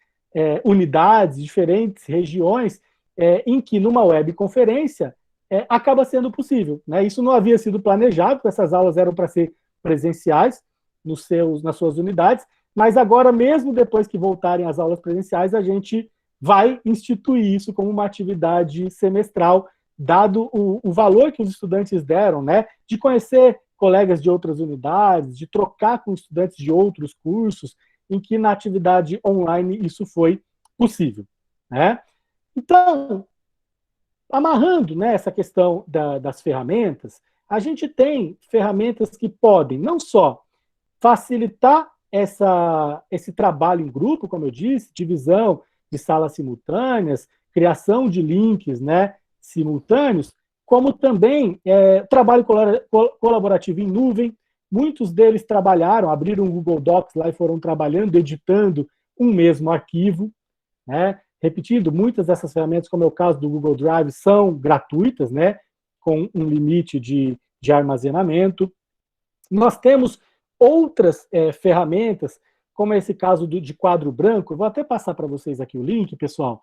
unidades, diferentes regiões, em que numa webconferência acaba sendo possível, né? Isso não havia sido planejado, porque essas aulas eram para ser presenciais nas suas unidades, mas agora, mesmo depois que voltarem as aulas presenciais, a gente vai instituir isso como uma atividade semestral, dado o valor que os estudantes deram, né, de conhecer colegas de outras unidades, de trocar com estudantes de outros cursos, em que na atividade online isso foi possível, né? Então, amarrando, né, essa questão das ferramentas, a gente tem ferramentas que podem não só facilitar esse trabalho em grupo, como eu disse, divisão de salas simultâneas, criação de links, né, simultâneos, como também trabalho colaborativo em nuvem. Muitos deles abriram um Google Docs lá e foram trabalhando, editando um mesmo arquivo, né? Repetindo, muitas dessas ferramentas, como é o caso do Google Drive, são gratuitas, né, com um limite de armazenamento. Nós temos outras ferramentas, como esse caso de quadro branco. Eu vou até passar para vocês aqui o link, pessoal.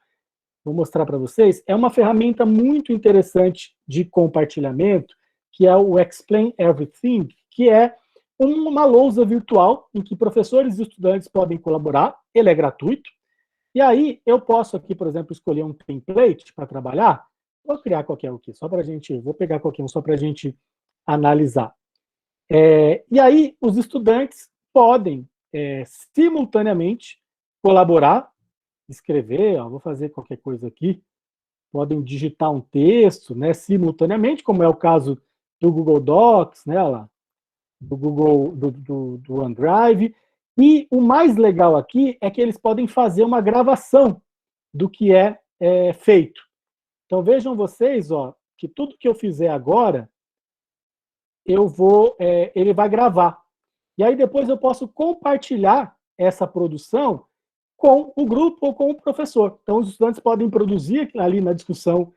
Vou mostrar para vocês. É uma ferramenta muito interessante de compartilhamento, que é o Explain Everything, que é uma lousa virtual em que professores e estudantes podem colaborar. Ele é gratuito. E aí, eu posso aqui, por exemplo, escolher um template para trabalhar. Vou criar qualquer um aqui, vou pegar qualquer um só para a gente analisar. E aí, os estudantes podem simultaneamente colaborar, escrever, vou fazer qualquer coisa aqui, podem digitar um texto, né, simultaneamente, como é o caso do Google Docs, né, lá, do Google, do OneDrive. E o mais legal aqui é que eles podem fazer uma gravação do que é feito. Então, vejam vocês, ó, que tudo que eu fizer agora, ele vai gravar. E aí depois eu posso compartilhar essa produção com o grupo ou com o professor. Então, os estudantes podem produzir ali na discussão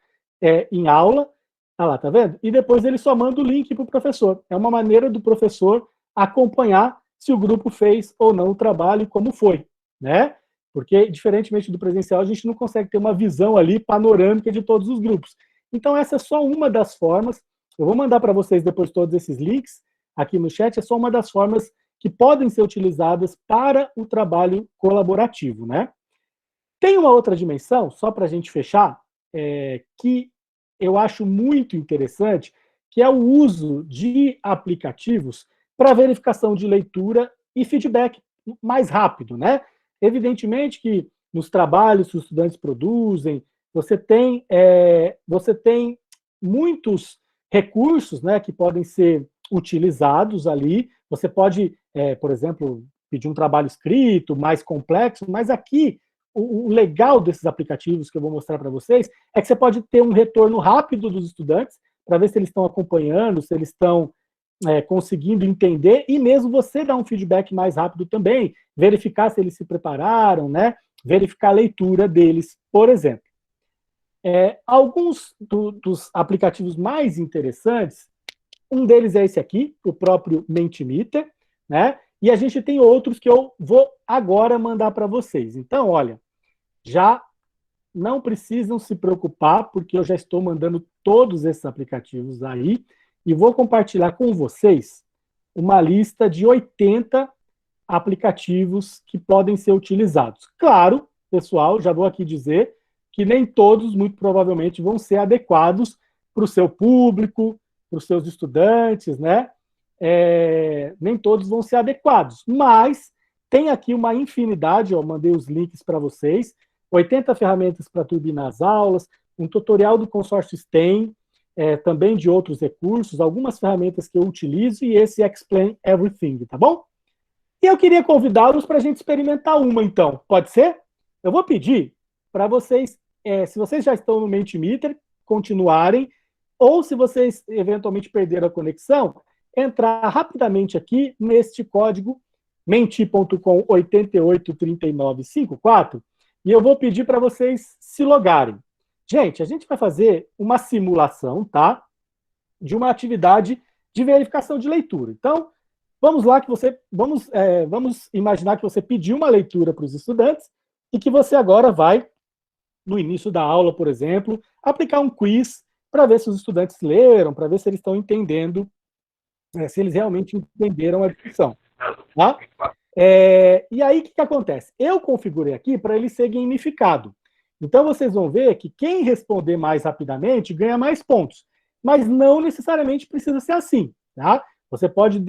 em aula, lá, tá vendo? E depois ele só manda o link para o professor. É uma maneira do professor acompanhar se o grupo fez ou não o trabalho e como foi, né? Porque, diferentemente do presencial, a gente não consegue ter uma visão ali panorâmica de todos os grupos. Então, essa é só uma das formas. Eu vou mandar para vocês depois todos esses links aqui no chat. É só uma das formas que podem ser utilizadas para o trabalho colaborativo, né? Tem uma outra dimensão, só para a gente fechar, que eu acho muito interessante, que é o uso de aplicativos para verificação de leitura e feedback mais rápido, né? Evidentemente que nos trabalhos que os estudantes produzem, você tem muitos recursos, né, que podem ser utilizados ali. Você pode, por exemplo, pedir um trabalho escrito, mais complexo, mas aqui o legal desses aplicativos que eu vou mostrar para vocês é que você pode ter um retorno rápido dos estudantes para ver se eles estão acompanhando, se eles estão conseguindo entender, e mesmo você dar um feedback mais rápido também, verificar se eles se prepararam, né? Verificar a leitura deles, por exemplo. Alguns dos aplicativos mais interessantes, um deles é esse aqui, o próprio Mentimeter, né? E a gente tem outros que eu vou agora mandar para vocês. Então, olha, já não precisam se preocupar, porque eu já estou mandando todos esses aplicativos aí, e vou compartilhar com vocês uma lista de 80 aplicativos que podem ser utilizados. Claro, pessoal, já vou aqui dizer que nem todos, muito provavelmente, vão ser adequados para o seu público, para os seus estudantes, né? Nem todos vão ser adequados, mas tem aqui uma infinidade, eu mandei os links para vocês, 80 ferramentas para turbinar as aulas, um tutorial do consórcio STEM, também de outros recursos, algumas ferramentas que eu utilizo e esse Explain Everything, tá bom? E eu queria convidá-los para a gente experimentar uma, então. Pode ser? Eu vou pedir para vocês, se vocês já estão no Mentimeter, continuarem, ou se vocês eventualmente perderam a conexão, entrar rapidamente aqui neste código menti.com 883954 e eu vou pedir para vocês se logarem. Gente, a gente vai fazer uma simulação, tá? De uma atividade de verificação de leitura. Então, vamos lá que vamos imaginar que você pediu uma leitura para os estudantes e que você agora vai, no início da aula, por exemplo, aplicar um quiz para ver se os estudantes leram, para ver se eles estão entendendo, se eles realmente entenderam a discussão. Tá? E aí, o que acontece? Eu configurei aqui para ele ser gamificado. Então, vocês vão ver que quem responder mais rapidamente ganha mais pontos. Mas não necessariamente precisa ser assim. Tá? Você pode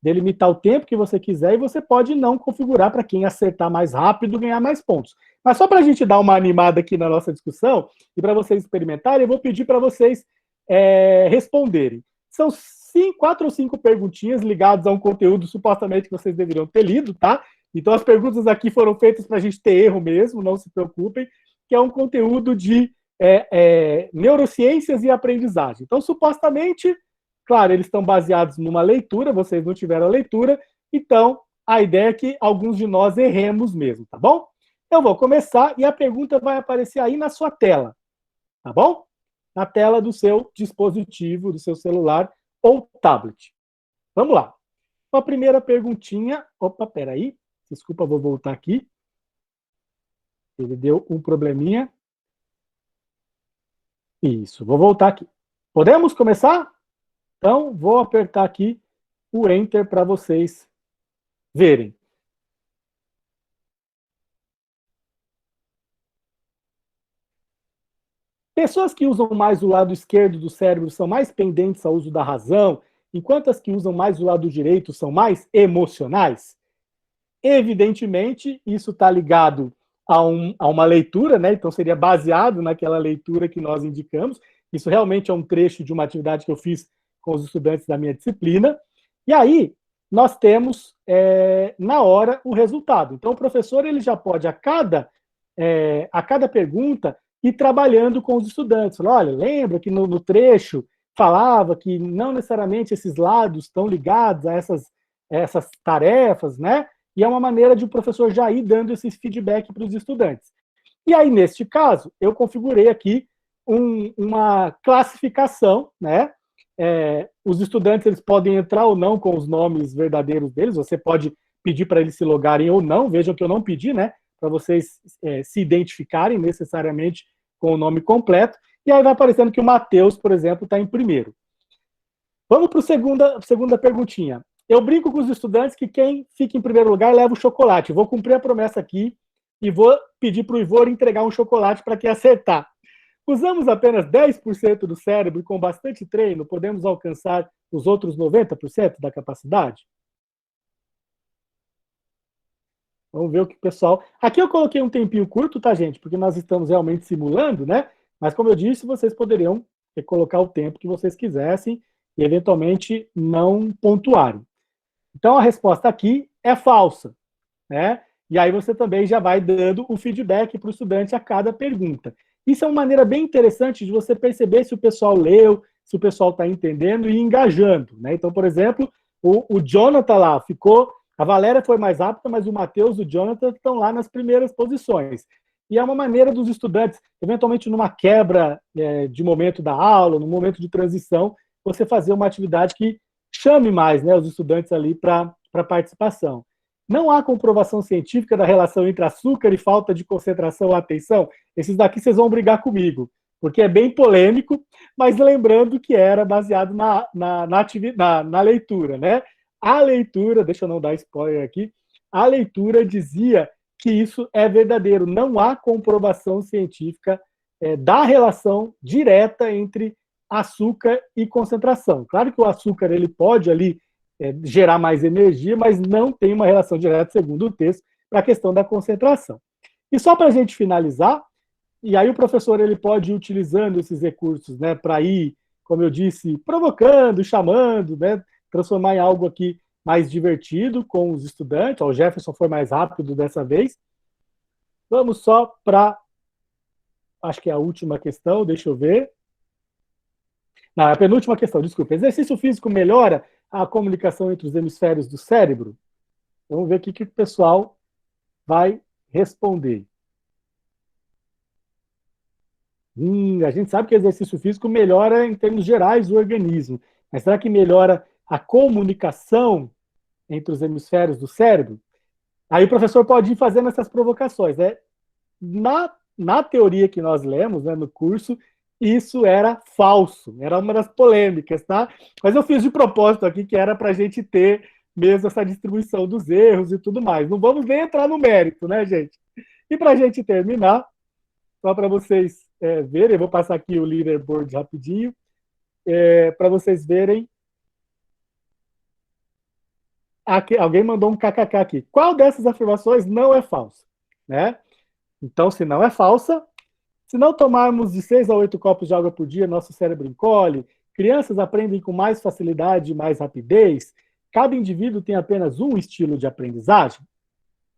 delimitar o tempo que você quiser e você pode não configurar para quem acertar mais rápido ganhar mais pontos. Mas só para a gente dar uma animada aqui na nossa discussão e para vocês experimentarem, eu vou pedir para vocês responderem. São 4 ou 5 perguntinhas ligadas a um conteúdo supostamente que vocês deveriam ter lido, tá? Então as perguntas aqui foram feitas para a gente ter erro mesmo, não se preocupem, que é um conteúdo de neurociências e aprendizagem. Então, supostamente, claro, eles estão baseados numa leitura, vocês não tiveram a leitura, então a ideia é que alguns de nós erremos mesmo, tá bom? Eu vou começar e a pergunta vai aparecer aí na sua tela, tá bom? Na tela do seu dispositivo, do seu celular ou tablet. Vamos lá. A primeira perguntinha... Opa, peraí. Desculpa, vou voltar aqui. Ele deu um probleminha. Isso, vou voltar aqui. Podemos começar? Então, vou apertar aqui o Enter para vocês verem. Pessoas que usam mais o lado esquerdo do cérebro são mais pendentes ao uso da razão, enquanto as que usam mais o lado direito são mais emocionais? Evidentemente, isso está ligado a uma leitura, né? Então seria baseado naquela leitura que nós indicamos. Isso realmente é um trecho de uma atividade que eu fiz com os estudantes da minha disciplina. E aí, nós temos, na hora, o resultado. Então, o professor ele já pode, a cada pergunta, ir trabalhando com os estudantes. Olha, lembra que no trecho falava que não necessariamente esses lados estão ligados a essas tarefas, né? E é uma maneira de o professor já ir dando esse feedback para os estudantes. E aí, neste caso, eu configurei aqui uma classificação, né? Os estudantes eles podem entrar ou não com os nomes verdadeiros deles, você pode pedir para eles se logarem ou não, vejam que eu não pedi, né? Para vocês se identificarem necessariamente com o nome completo, e aí vai aparecendo que o Matheus, por exemplo, está em primeiro. Vamos para a segunda perguntinha. Eu brinco com os estudantes que quem fica em primeiro lugar leva o chocolate. Vou cumprir a promessa aqui e vou pedir para o Ivor entregar um chocolate para quem acertar. Usamos apenas 10% do cérebro e com bastante treino podemos alcançar os outros 90% da capacidade? Vamos ver o que o pessoal... Aqui eu coloquei um tempinho curto, tá, gente? Porque nós estamos realmente simulando, né? Mas, como eu disse, vocês poderiam colocar o tempo que vocês quisessem e, eventualmente, não pontuarem. Então, a resposta aqui é falsa, né? E aí você também já vai dando o feedback para o estudante a cada pergunta. Isso é uma maneira bem interessante de você perceber se o pessoal leu, se o pessoal está entendendo e engajando, né? Então, por exemplo, o Jonathan lá ficou... A Valéria foi mais rápida, mas o Matheus e o Jonathan estão lá nas primeiras posições. E é uma maneira dos estudantes, eventualmente numa quebra de momento da aula, num momento de transição, você fazer uma atividade que chame mais, né, os estudantes ali para participação. Não há comprovação científica da relação entre açúcar e falta de concentração ou atenção. Esses daqui vocês vão brigar comigo, porque é bem polêmico, mas lembrando que era baseado na leitura, né? A leitura, deixa eu não dar spoiler aqui, a leitura dizia que isso é verdadeiro. Não há comprovação científica da relação direta entre açúcar e concentração. Claro que o açúcar ele pode ali gerar mais energia, mas não tem uma relação direta, segundo o texto, para a questão da concentração. E só para a gente finalizar, e aí o professor ele pode ir utilizando esses recursos, né, para ir, como eu disse, provocando, chamando, né, transformar em algo aqui mais divertido com os estudantes. O Jefferson foi mais rápido dessa vez. Vamos só para, acho que é a última questão, deixa eu ver. Não, a penúltima questão, desculpa. Exercício físico melhora a comunicação entre os hemisférios do cérebro? Vamos ver o que o pessoal vai responder. A gente sabe que exercício físico melhora em termos gerais o organismo, mas será que melhora a comunicação entre os hemisférios do cérebro? Aí o professor pode ir fazendo essas provocações, né? Na teoria que nós lemos, né, no curso, isso era falso, era uma das polêmicas, tá? Mas eu fiz de propósito aqui, que era para a gente ter mesmo essa distribuição dos erros e tudo mais. Não vamos nem entrar no mérito, né, gente? E para a gente terminar, só para vocês verem, eu vou passar aqui o leaderboard rapidinho, para vocês verem. Aqui, alguém mandou um kkk aqui. Qual dessas afirmações não é falsa? Né? Então, se não é falsa, se não tomarmos de 6 a 8 copos de água por dia, nosso cérebro encolhe, crianças aprendem com mais facilidade e mais rapidez, cada indivíduo tem apenas um estilo de aprendizagem.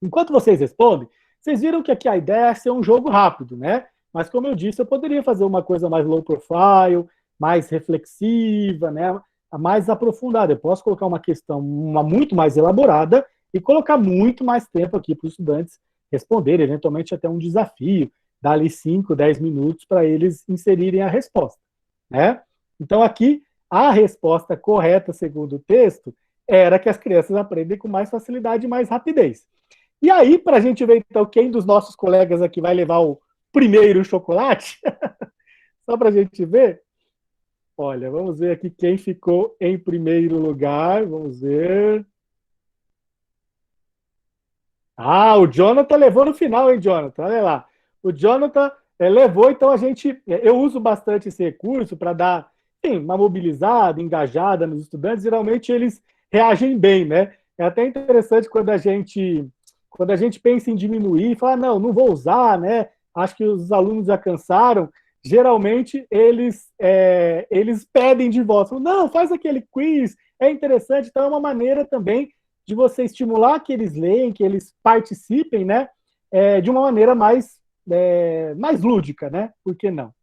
Enquanto vocês respondem, vocês viram que aqui a ideia é ser um jogo rápido, né? Mas, como eu disse, eu poderia fazer uma coisa mais low profile, mais reflexiva, né? Mais aprofundada. Eu posso colocar uma questão muito mais elaborada e colocar muito mais tempo aqui para os estudantes responderem, eventualmente até um desafio, dar ali 5, 10 minutos para eles inserirem a resposta, né? Então, aqui, a resposta correta, segundo o texto, era que as crianças aprendem com mais facilidade e mais rapidez. E aí, para a gente ver, então, quem dos nossos colegas aqui vai levar o primeiro chocolate, só para a gente ver, olha, vamos ver aqui quem ficou em primeiro lugar, vamos ver. Ah, o Jonathan levou no final, hein, Jonathan? Olha lá. O Jonathan levou, então eu uso bastante esse recurso para dar, enfim, uma mobilizada, engajada nos estudantes, geralmente eles reagem bem, né? É até interessante quando a gente pensa em diminuir, fala, não vou usar, né? Acho que os alunos já cansaram. Geralmente eles pedem de volta, falam, não, faz aquele quiz, é interessante. Então é uma maneira também de você estimular que eles leiam, que eles participem, né? De uma maneira mais lúdica, né? Por que não?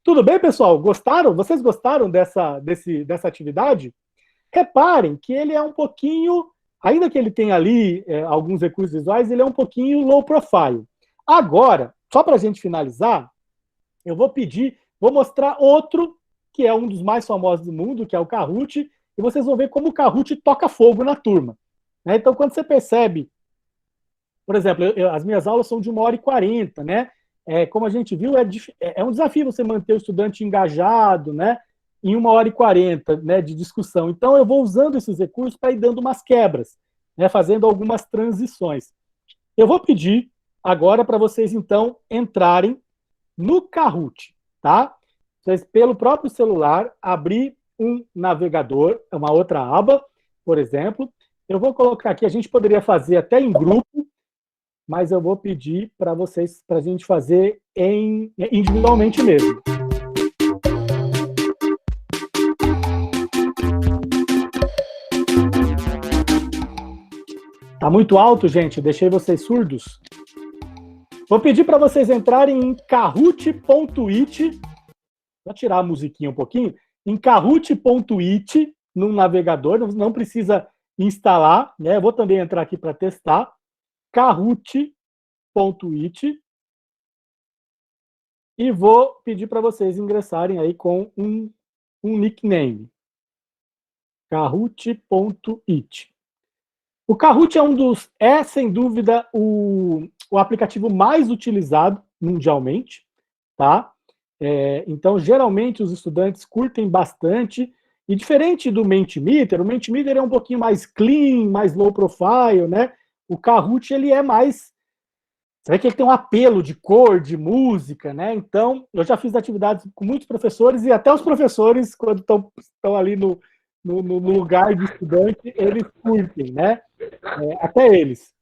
Tudo bem, pessoal? Gostaram? Vocês gostaram dessa atividade? Reparem que ele é um pouquinho, ainda que ele tenha ali alguns recursos visuais, ele é um pouquinho low profile. Agora, só para a gente finalizar, eu vou mostrar outro, que é um dos mais famosos do mundo, que é o Kahoot, e vocês vão ver como o Kahoot toca fogo na turma. Né? Então, quando você percebe, por exemplo, as minhas aulas são de 1h40, né? Como a gente viu, é um desafio você manter o estudante engajado, né? Em 1h40, né, de discussão. Então, eu vou usando esses recursos para ir dando umas quebras, né, fazendo algumas transições. Eu vou pedir agora para vocês, então, entrarem no Kahoot, tá? Vocês, pelo próprio celular, abrir um navegador, uma outra aba, por exemplo. Eu vou colocar aqui, a gente poderia fazer até em grupo, mas eu vou pedir para vocês, para a gente fazer individualmente mesmo. Tá muito alto, gente? Deixei vocês surdos? Vou pedir para vocês entrarem em kahoot.it. Vou tirar a musiquinha um pouquinho. Em kahoot.it, no navegador, não precisa instalar, né? Eu vou também entrar aqui para testar. Kahoot.it. E vou pedir para vocês ingressarem aí com um nickname. Kahoot.it. O Kahoot sem dúvida, o aplicativo mais utilizado mundialmente, tá? Então, geralmente, os estudantes curtem bastante, e diferente do Mentimeter, o Mentimeter é um pouquinho mais clean, mais low profile, né? O Kahoot, ele é mais... Você vê que ele tem um apelo de cor, de música, né? Então, eu já fiz atividades com muitos professores, e até os professores, quando estão ali no lugar de estudante, eles curtem, né? Até eles.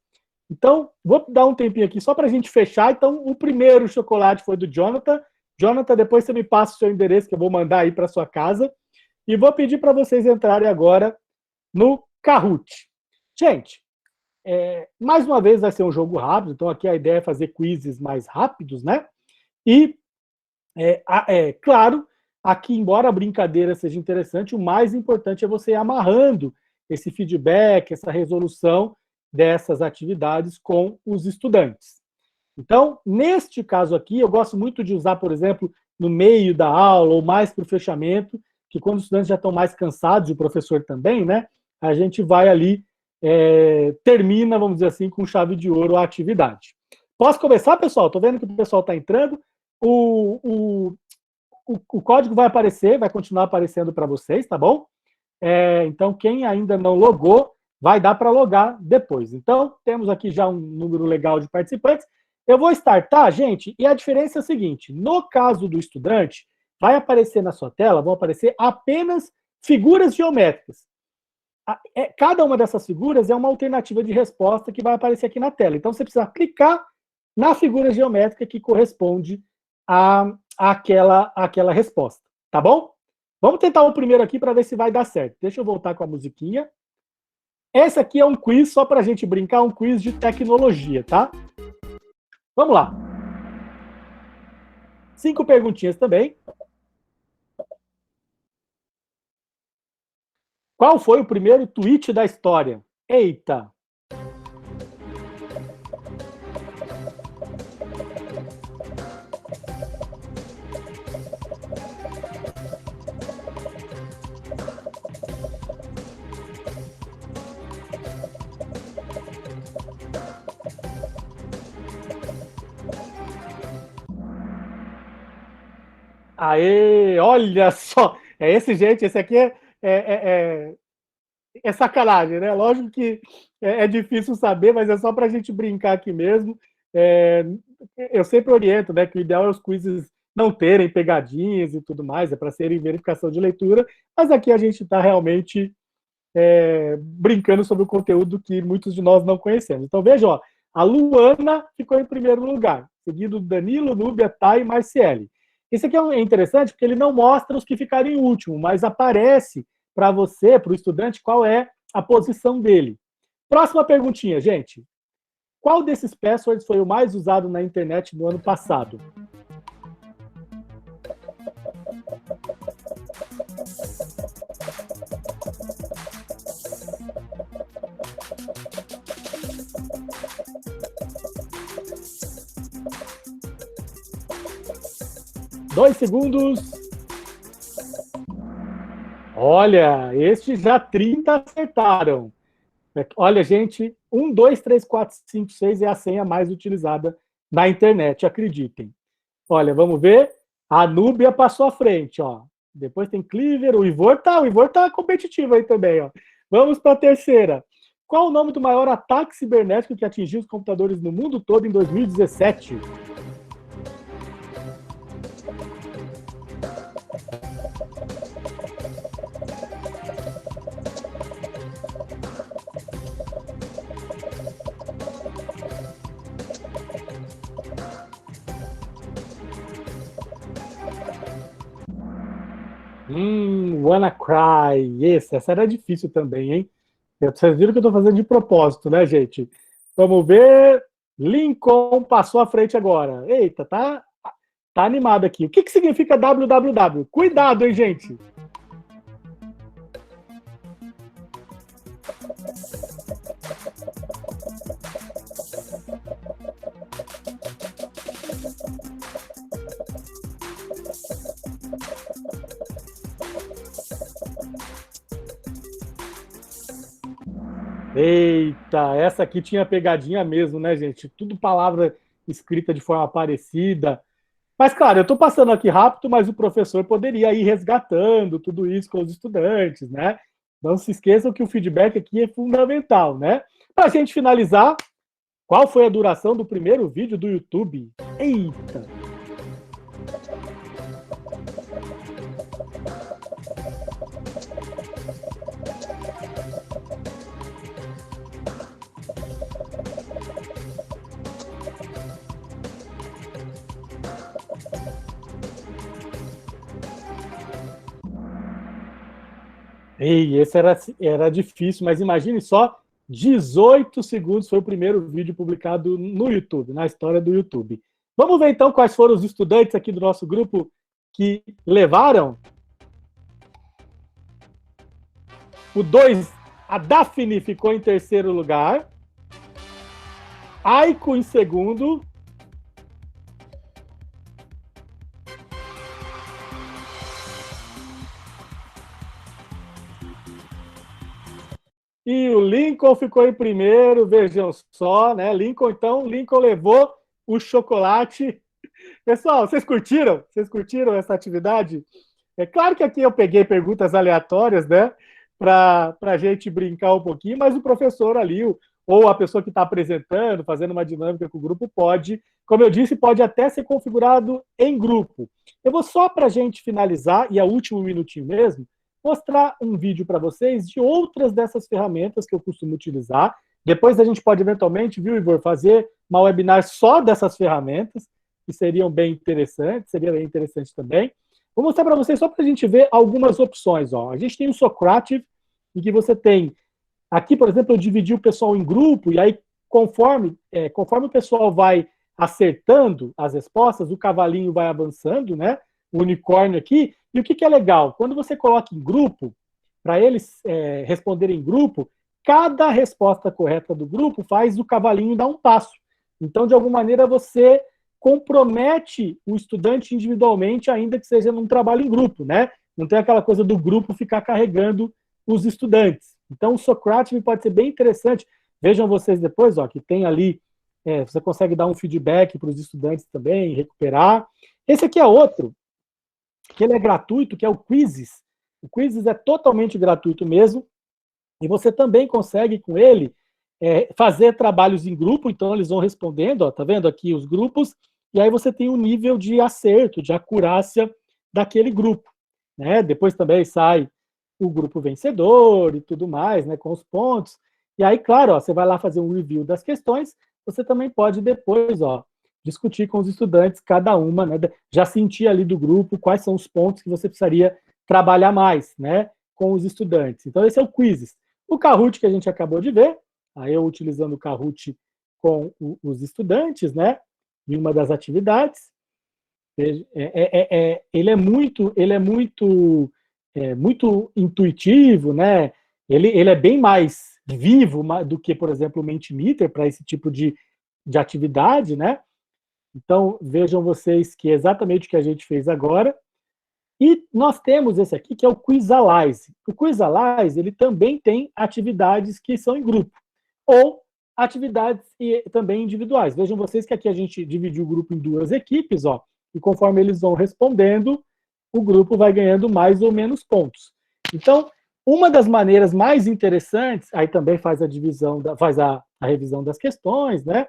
Então, vou dar um tempinho aqui só para a gente fechar. Então, o primeiro chocolate foi do Jonathan. Jonathan, depois você me passa o seu endereço, que eu vou mandar aí para sua casa. E vou pedir para vocês entrarem agora no Kahoot. Gente, mais uma vez vai ser um jogo rápido, então aqui a ideia é fazer quizzes mais rápidos, né? E, claro, aqui, embora a brincadeira seja interessante, o mais importante é você ir amarrando esse feedback, essa resolução dessas atividades com os estudantes. Então, neste caso aqui, eu gosto muito de usar, por exemplo, no meio da aula ou mais para o fechamento, que quando os estudantes já estão mais cansados, e o professor também, né, a gente vai ali, termina, vamos dizer assim, com chave de ouro a atividade. Posso começar, pessoal? Estou vendo que o pessoal está entrando. O código vai aparecer, vai continuar aparecendo para vocês, tá bom? Então, quem ainda não logou, vai dar para logar depois. Então, temos aqui já um número legal de participantes. Eu vou startar, gente, e a diferença é a seguinte: no caso do estudante, vai aparecer na sua tela, vão aparecer apenas figuras geométricas. Cada uma dessas figuras é uma alternativa de resposta que vai aparecer aqui na tela. Então, você precisa clicar na figura geométrica que corresponde àquela resposta, tá bom? Vamos tentar o primeiro aqui para ver se vai dar certo. Deixa eu voltar com a musiquinha. Esse aqui é um quiz, só para a gente brincar, um quiz de tecnologia, tá? Vamos lá. 5 perguntinhas também. Qual foi o primeiro tweet da história? Eita! Aê, olha só! Esse aqui é sacanagem, né? Lógico que é difícil saber, mas é só para a gente brincar aqui mesmo. Eu sempre oriento, né, que o ideal é os quizzes não terem pegadinhas e tudo mais, é para serem verificação de leitura, mas aqui a gente está realmente brincando sobre o conteúdo que muitos de nós não conhecemos. Então, veja, ó, a Luana ficou em primeiro lugar, seguido do Danilo, Núbia, Thay e Marciele. Esse aqui é interessante porque ele não mostra os que ficaram em último, mas aparece para você, para o estudante, qual é a posição dele. Próxima perguntinha, gente. Qual desses passwords foi o mais usado na internet no ano passado? Dois segundos. Olha, estes já 30 acertaram. Olha, gente, 1, 2, 3, 4, 5, 6 é a senha mais utilizada na internet, acreditem. Olha, vamos ver. A Núbia passou à frente, ó. Depois tem Cleaver, o Ivor tá competitivo aí também, ó. Vamos para a terceira. Qual o nome do maior ataque cibernético que atingiu os computadores no mundo todo em 2017? WannaCry. Essa era difícil também, hein? Vocês viram que eu estou fazendo de propósito, né, gente? Vamos ver. Lincoln passou à frente agora. Eita, tá animado aqui. O que significa www? Cuidado, hein, gente? Eita, essa aqui tinha pegadinha mesmo, né, gente? Tudo palavra escrita de forma parecida. Mas, claro, eu estou passando aqui rápido, mas o professor poderia ir resgatando tudo isso com os estudantes, né? Não se esqueçam que o feedback aqui é fundamental, né? Para a gente finalizar, qual foi a duração do primeiro vídeo do YouTube? Eita! Ei, esse era difícil, mas imagine só, 18 segundos foi o primeiro vídeo publicado no YouTube, na história do YouTube. Vamos ver então quais foram os estudantes aqui do nosso grupo que levaram. O 2, a Daphne ficou em terceiro lugar. Aiko em segundo. E o Lincoln ficou em primeiro, vejam só, né? Lincoln levou o chocolate. Pessoal, vocês curtiram? Vocês curtiram essa atividade? É claro que aqui eu peguei perguntas aleatórias, né? Para a gente brincar um pouquinho, mas o professor ali, ou a pessoa que está apresentando, fazendo uma dinâmica com o grupo, pode, como eu disse, pode até ser configurado em grupo. Eu vou só para a gente finalizar, e é o último minutinho mesmo, mostrar um vídeo para vocês de outras dessas ferramentas que eu costumo utilizar. Depois a gente pode eventualmente, viu, Ivor, fazer uma webinar só dessas ferramentas, que seriam bem interessantes, seria bem interessante também. Vou mostrar para vocês só para a gente ver algumas opções. Ó. A gente tem o Socrative, em que você tem... Aqui, por exemplo, eu dividi o pessoal em grupo, e aí, conforme o pessoal vai acertando as respostas, o cavalinho vai avançando, né? O unicórnio aqui. E o que é legal? Quando você coloca em grupo, para eles responderem em grupo, cada resposta correta do grupo faz o cavalinho dar um passo. Então, de alguma maneira, você compromete o estudante individualmente, ainda que seja num trabalho em grupo, né? Não tem aquela coisa do grupo ficar carregando os estudantes. Então, o Socrative pode ser bem interessante. Vejam vocês depois, ó, que tem ali, você consegue dar um feedback para os estudantes também, recuperar. Esse aqui é outro, que ele é gratuito, que é o Quizzes. O Quizzes é totalmente gratuito mesmo, e você também consegue, com ele, fazer trabalhos em grupo, então eles vão respondendo, ó, tá vendo aqui os grupos, e aí você tem um nível de acerto, de acurácia daquele grupo, né? Depois também sai o grupo vencedor e tudo mais, né, com os pontos. E aí, claro, ó, você vai lá fazer um review das questões, você também pode depois, ó, discutir com os estudantes cada uma, né, já sentir ali do grupo quais são os pontos que você precisaria trabalhar mais, né, com os estudantes. Então, esse é o Quizzes. O Kahoot, que a gente acabou de ver, aí eu utilizando o Kahoot com os estudantes, né, em uma das atividades. Ele é muito intuitivo, né? Ele é bem mais vivo do que, por exemplo, o Mentimeter para esse tipo de atividade, né? Então, vejam vocês que é exatamente o que a gente fez agora. E nós temos esse aqui, que é o Quizalize. O Quizalize, ele também tem atividades que são em grupo, ou atividades também individuais. Vejam vocês que aqui a gente dividiu o grupo em duas equipes, ó, e conforme eles vão respondendo, o grupo vai ganhando mais ou menos pontos. Então, uma das maneiras mais interessantes, aí também faz a divisão, faz a revisão das questões, né?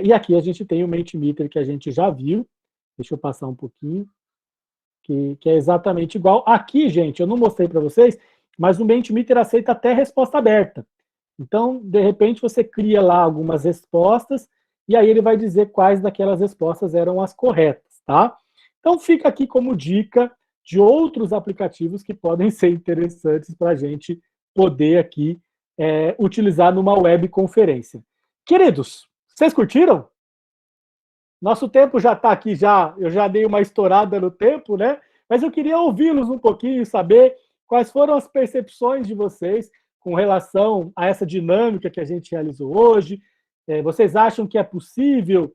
E aqui a gente tem o Mentimeter que a gente já viu, deixa eu passar um pouquinho, que é exatamente igual. Aqui, gente, eu não mostrei para vocês, mas o Mentimeter aceita até resposta aberta. Então, de repente, você cria lá algumas respostas, e aí ele vai dizer quais daquelas respostas eram as corretas, tá? Então, fica aqui como dica de outros aplicativos que podem ser interessantes para a gente poder aqui utilizar numa webconferência. Queridos, vocês curtiram? Nosso tempo já está aqui, eu já dei uma estourada no tempo, né? Mas eu queria ouvi-los um pouquinho, saber quais foram as percepções de vocês com relação a essa dinâmica que a gente realizou hoje. Vocês acham que é possível,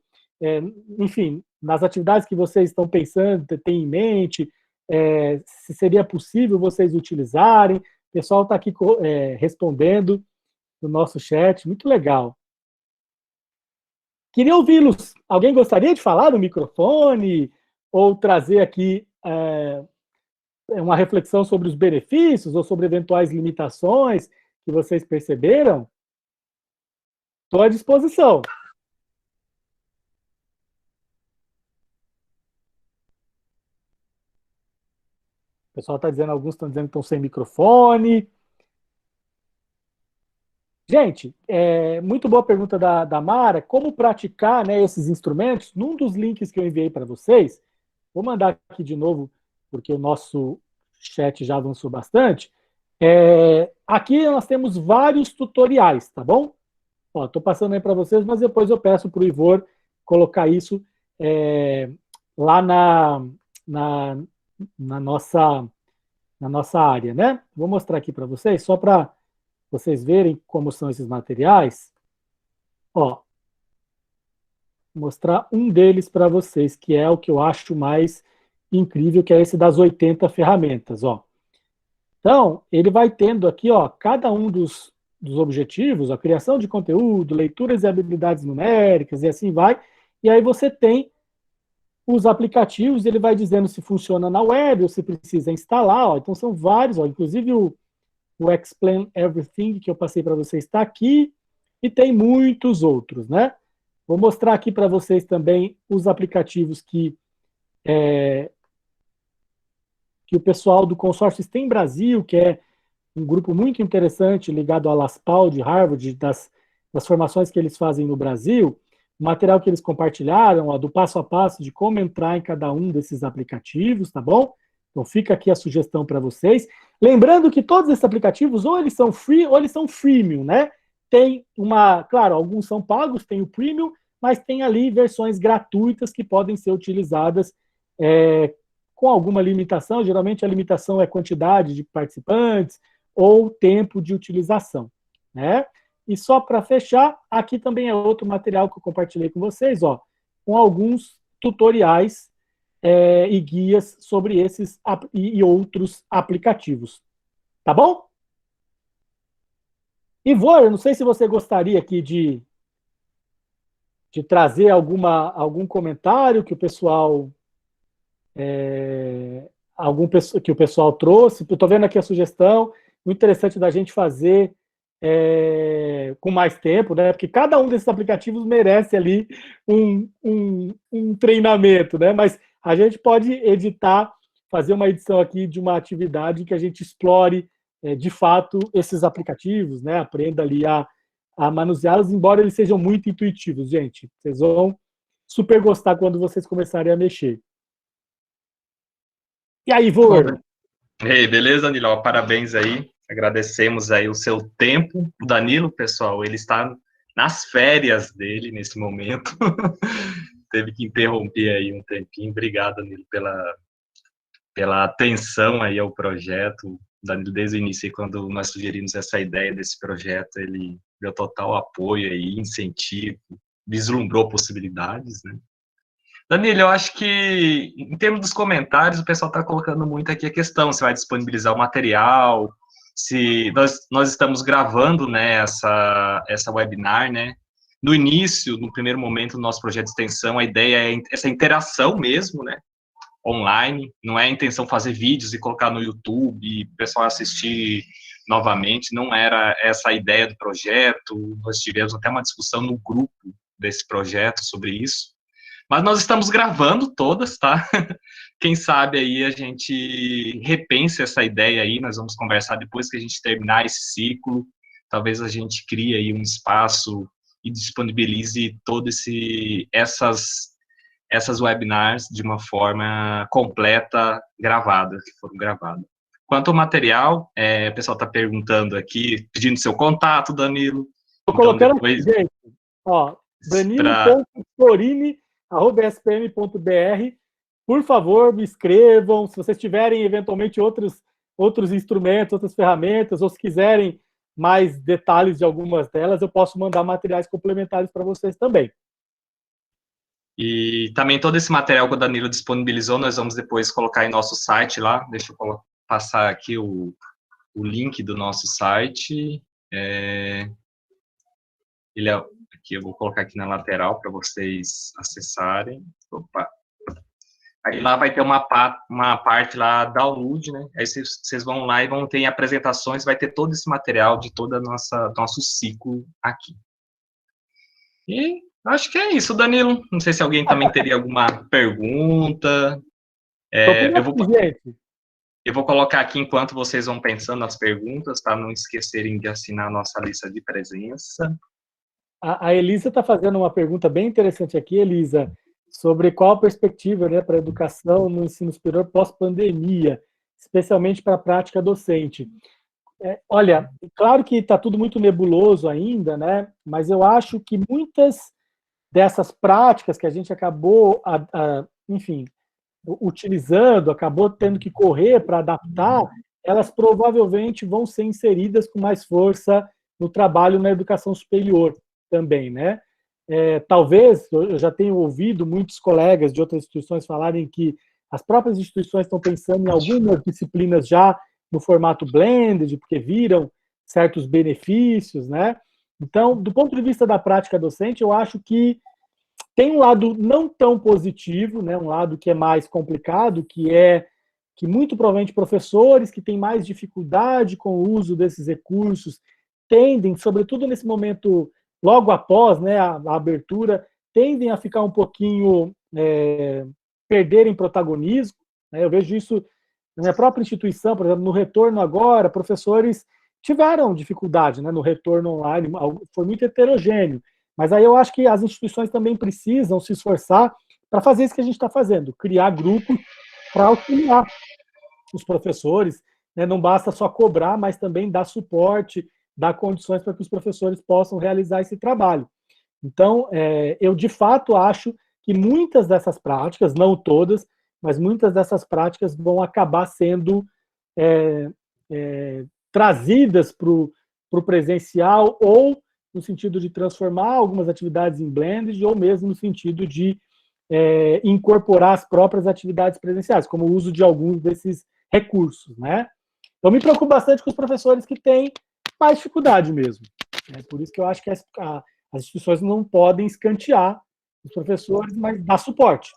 enfim, nas atividades que vocês estão pensando, têm em mente, se seria possível vocês utilizarem? O pessoal está aqui respondendo no nosso chat, muito legal. Queria ouvi-los. Alguém gostaria de falar no microfone ou trazer aqui uma reflexão sobre os benefícios ou sobre eventuais limitações que vocês perceberam? Estou à disposição. O pessoal está dizendo, alguns estão dizendo que estão sem microfone. Gente, muito boa pergunta da Mara. Como praticar, né, esses instrumentos? Num dos links que eu enviei para vocês, vou mandar aqui de novo, porque o nosso chat já avançou bastante. Aqui nós temos vários tutoriais, tá bom? Estou passando aí para vocês, mas depois eu peço para o Ivor colocar isso lá na nossa área, né? Vou mostrar aqui para vocês, só para vocês verem como são esses materiais. Mostrar um deles para vocês, que é o que eu acho mais incrível, que é esse das 80 ferramentas. Então, ele vai tendo aqui cada um dos objetivos, a criação de conteúdo, leituras e habilidades numéricas, e assim vai. E aí você tem os aplicativos, ele vai dizendo se funciona na web ou se precisa instalar. Então, são vários, inclusive o Explain Everything, que eu passei para vocês, está aqui, e tem muitos outros, né? Vou mostrar aqui para vocês também os aplicativos que o pessoal do consórcio STEM Brasil, que é um grupo muito interessante ligado à LASPAL de Harvard, das formações que eles fazem no Brasil, o material que eles compartilharam, do passo a passo de como entrar em cada um desses aplicativos, tá bom? Então fica aqui a sugestão para vocês. Lembrando que todos esses aplicativos, ou eles são free, ou eles são freemium, né? Tem claro, alguns são pagos, tem o premium, mas tem ali versões gratuitas que podem ser utilizadas com alguma limitação. Geralmente a limitação é quantidade de participantes ou tempo de utilização, né? E só para fechar, aqui também é outro material que eu compartilhei com vocês, com alguns tutoriais e guias sobre esses e outros aplicativos. Tá bom? Ivor, eu não sei se você gostaria aqui de trazer algum comentário que o pessoal que o pessoal trouxe. Estou vendo aqui a sugestão, muito interessante da gente fazer com mais tempo, né? Porque cada um desses aplicativos merece ali um treinamento, né? Mas a gente pode editar, fazer uma edição aqui de uma atividade que a gente explore de fato esses aplicativos, né? Aprenda ali a manuseá-los, embora eles sejam muito intuitivos, gente. Vocês vão super gostar quando vocês começarem a mexer. E aí, Ivor? Hey, beleza, Danilo? Parabéns aí. Agradecemos aí o seu tempo. O Danilo, pessoal, ele está nas férias dele nesse momento. Teve que interromper aí um tempinho. Obrigado, Danilo, pela atenção aí ao projeto. Danilo, desde o início, quando nós sugerimos essa ideia desse projeto, ele deu total apoio aí, incentivo, vislumbrou possibilidades, né? Danilo, eu acho que, em termos dos comentários, o pessoal está colocando muito aqui a questão, se vai disponibilizar o material, se nós estamos gravando, né, essa webinar, né? No início, no primeiro momento do nosso projeto de extensão, a ideia é essa interação mesmo, né, online, não é a intenção fazer vídeos e colocar no YouTube e o pessoal assistir novamente, não era essa a ideia do projeto, nós tivemos até uma discussão no grupo desse projeto sobre isso. Mas nós estamos gravando todas, tá? Quem sabe aí a gente repense essa ideia aí, nós vamos conversar depois que a gente terminar esse ciclo, talvez a gente crie aí um espaço e disponibilize todas essas webinars de uma forma completa, gravada, que foram gravadas. Quanto ao material, o pessoal está perguntando aqui, pedindo seu contato, Danilo. Estou colocando aqui, gente, ó, danilo.florini@spm.br. Por favor, me escrevam, se vocês tiverem, eventualmente, outros instrumentos, outras ferramentas, ou se quiserem mais detalhes de algumas delas, eu posso mandar materiais complementares para vocês também. E também todo esse material que o Danilo disponibilizou, nós vamos depois colocar em nosso site lá. Deixa eu passar aqui o link do nosso site. Aqui, eu vou colocar aqui na lateral para vocês acessarem. Opa. Aí lá vai ter uma parte lá, download, né? Aí vocês vão lá e vão ter apresentações, vai ter todo esse material de todo nosso ciclo aqui. E acho que é isso, Danilo. Não sei se alguém também teria alguma pergunta. Eu vou colocar aqui enquanto vocês vão pensando nas perguntas, para não esquecerem de assinar a nossa lista de presença. A Elisa está fazendo uma pergunta bem interessante aqui, Elisa, sobre qual a perspectiva, né, para a educação no ensino superior pós-pandemia, especialmente para a prática docente. Olha, claro que está tudo muito nebuloso ainda, né, mas eu acho que muitas dessas práticas que a gente acabou, enfim, utilizando, acabou tendo que correr para adaptar, elas provavelmente vão ser inseridas com mais força no trabalho na educação superior também, né? Talvez, eu já tenho ouvido muitos colegas de outras instituições falarem que as próprias instituições estão pensando em algumas disciplinas já no formato blended, porque viram certos benefícios, né? Então, do ponto de vista da prática docente, eu acho que tem um lado não tão positivo, né? Um lado que é mais complicado, que é que muito provavelmente professores que têm mais dificuldade com o uso desses recursos tendem, sobretudo nesse momento logo após, né, a abertura, tendem a ficar um pouquinho, perderem protagonismo, né? Eu vejo isso na minha própria instituição, por exemplo, no retorno agora, professores tiveram dificuldade, né, no retorno online, foi muito heterogêneo, mas aí eu acho que as instituições também precisam se esforçar para fazer isso que a gente está fazendo, criar grupos para auxiliar os professores, né? Não basta só cobrar, mas também dar suporte, dar condições para que os professores possam realizar esse trabalho. Então, eu de fato acho que muitas dessas práticas, não todas, mas muitas dessas práticas vão acabar sendo trazidas para o presencial, ou no sentido de transformar algumas atividades em blended, ou mesmo no sentido de incorporar as próprias atividades presenciais, como o uso de alguns desses recursos, né? Então, me preocupo bastante com os professores que têm mais dificuldade mesmo. É por isso que eu acho que as instituições não podem escantear os professores, mas dar suporte,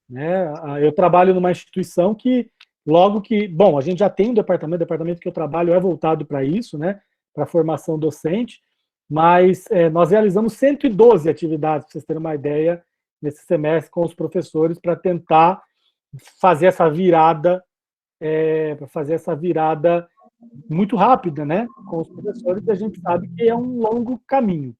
né? Eu trabalho numa instituição que, logo que... Bom, a gente já tem um departamento, o departamento que eu trabalho é voltado para isso, né? Para a formação docente, mas nós realizamos 112 atividades, para vocês terem uma ideia, nesse semestre com os professores, para tentar fazer essa virada, muito rápida, né, com os professores, e a gente sabe que é um longo caminho.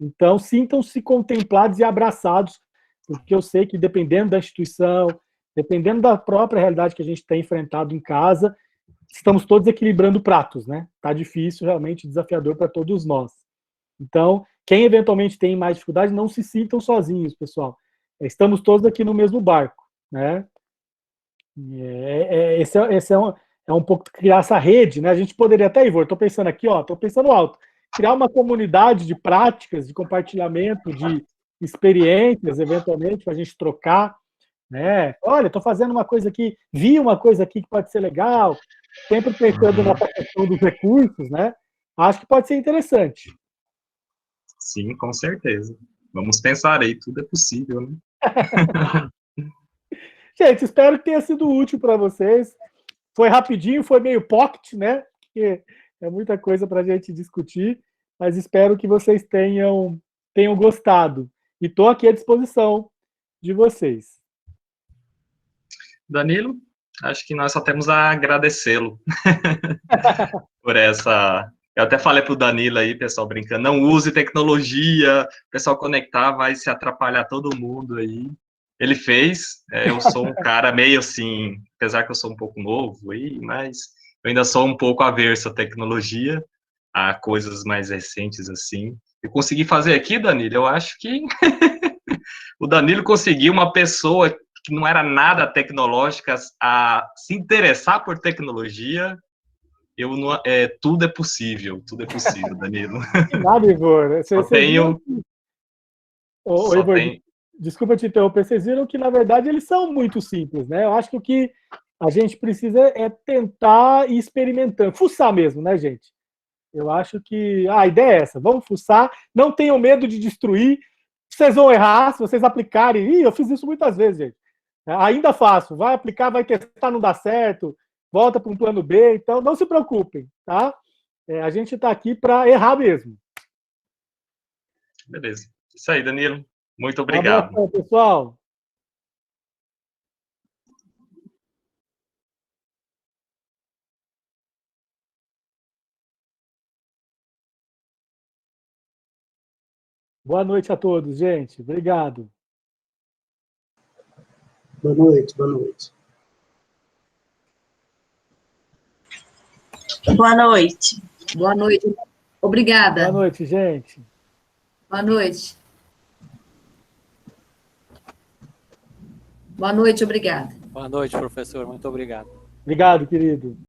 Então, sintam-se contemplados e abraçados, porque eu sei que, dependendo da instituição, dependendo da própria realidade que a gente tem enfrentado em casa, estamos todos equilibrando pratos, né? Está difícil, realmente desafiador para todos nós. Então, quem eventualmente tem mais dificuldade, não se sintam sozinhos, pessoal. Estamos todos aqui no mesmo barco, né? Esse é um pouco criar essa rede, né? A gente poderia até, Ivor, estou pensando aqui, estou pensando alto, criar uma comunidade de práticas, de compartilhamento de experiências, eventualmente, para a gente trocar, né? Olha, estou fazendo uma coisa aqui, vi uma coisa aqui que pode ser legal, sempre pensando na questão dos recursos, né? Acho que pode ser interessante. Sim, com certeza. Vamos pensar aí, tudo é possível, né? Gente, espero que tenha sido útil para vocês. Foi rapidinho, foi meio pocket, né? Porque é muita coisa para a gente discutir, mas espero que vocês tenham gostado. E estou aqui à disposição de vocês. Danilo, acho que nós só temos a agradecê-lo por essa... Eu até falei para o Danilo aí, pessoal, brincando, não use tecnologia, o pessoal conectar vai se atrapalhar todo mundo aí. Ele fez, eu sou um cara meio assim, apesar que eu sou um pouco novo aí, mas eu ainda sou um pouco averso à tecnologia, a coisas mais recentes assim. Eu consegui fazer aqui, Danilo, eu acho que o Danilo conseguiu uma pessoa que não era nada tecnológica a se interessar por tecnologia. Tudo é possível, Danilo. Que nada, Ivor. Só Vocês viram tenho, que... só Ivor, tenho. desculpa te interromper, vocês viram que, na verdade, eles são muito simples, né? Eu acho que o que a gente precisa é tentar ir experimentando, fuçar mesmo, né, gente? Eu acho que a ideia é essa, vamos fuçar, não tenham medo de destruir, vocês vão errar, se vocês aplicarem, eu fiz isso muitas vezes, gente, ainda faço, vai aplicar, vai testar, não dá certo, volta para um plano B, então não se preocupem, tá? A gente está aqui para errar mesmo. Beleza. Isso aí, Danilo. Muito Um obrigado. abraço, pessoal. Boa noite a todos, gente. Obrigado. Boa noite, boa noite. Boa noite. Boa noite. Obrigada. Boa noite, gente. Boa noite. Boa noite, obrigada. Boa noite, professor. Muito obrigado. Obrigado, querido.